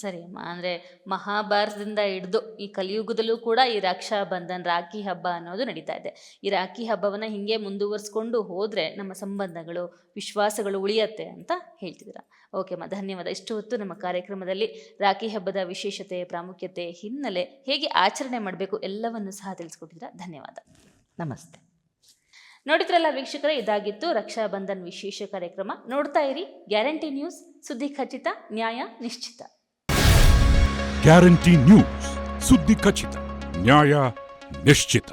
ಸರಿ ಅಮ್ಮ, ಅಂದರೆ ಮಹಾಭಾರತದಿಂದ ಹಿಡಿದು ಈ ಕಲಿಯುಗದಲ್ಲೂ ಕೂಡ ಈ ರಕ್ಷಾ ಬಂಧನ್ ರಾಖಿ ಹಬ್ಬ ಅನ್ನೋದು ನಡೀತಾ ಇದೆ. ಈ ರಾಖಿ ಹಬ್ಬವನ್ನು ಹೀಗೆ ಮುಂದುವರಿಸ್ಕೊಂಡು ಹೋದರೆ ನಮ್ಮ ಸಂಬಂಧಗಳು, ವಿಶ್ವಾಸಗಳು ಉಳಿಯತ್ತೆ ಅಂತ ಹೇಳ್ತಿದ್ದೀರಾ. ಓಕೆ ಅಮ್ಮ, ಧನ್ಯವಾದ. ಇಷ್ಟು ಹೊತ್ತು ನಮ್ಮ ಕಾರ್ಯಕ್ರಮದಲ್ಲಿ ರಾಖಿ ಹಬ್ಬದ ವಿಶೇಷತೆ, ಪ್ರಾಮುಖ್ಯತೆ, ಹಿನ್ನೆಲೆ, ಹೇಗೆ ಆಚರಣೆ ಮಾಡಬೇಕು ಎಲ್ಲವನ್ನು ಸಹ ತಿಳಿಸ್ಕೊಟ್ಟಿದ್ದೀರಾ. ಧನ್ಯವಾದ. ನಮಸ್ತೆ. ನೋಡಿದ್ರಲ್ಲ ವೀಕ್ಷಕರೇ, ಇದಾಗಿತ್ತು ರಕ್ಷಾ ಬಂಧನ್ ವಿಶೇಷ ಕಾರ್ಯಕ್ರಮ. ನೋಡ್ತಾ ಇರಿ ಗ್ಯಾರಂಟಿ ನ್ಯೂಸ್, ಸುದ್ದಿ ಖಚಿತ, ನ್ಯಾಯ ನಿಶ್ಚಿತ. ಗ್ಯಾರಂಟಿ ನ್ಯೂಸ್, ಸುದ್ದಿ ಖಚಿತ, ನ್ಯಾಯ ನಿಶ್ಚಿತ.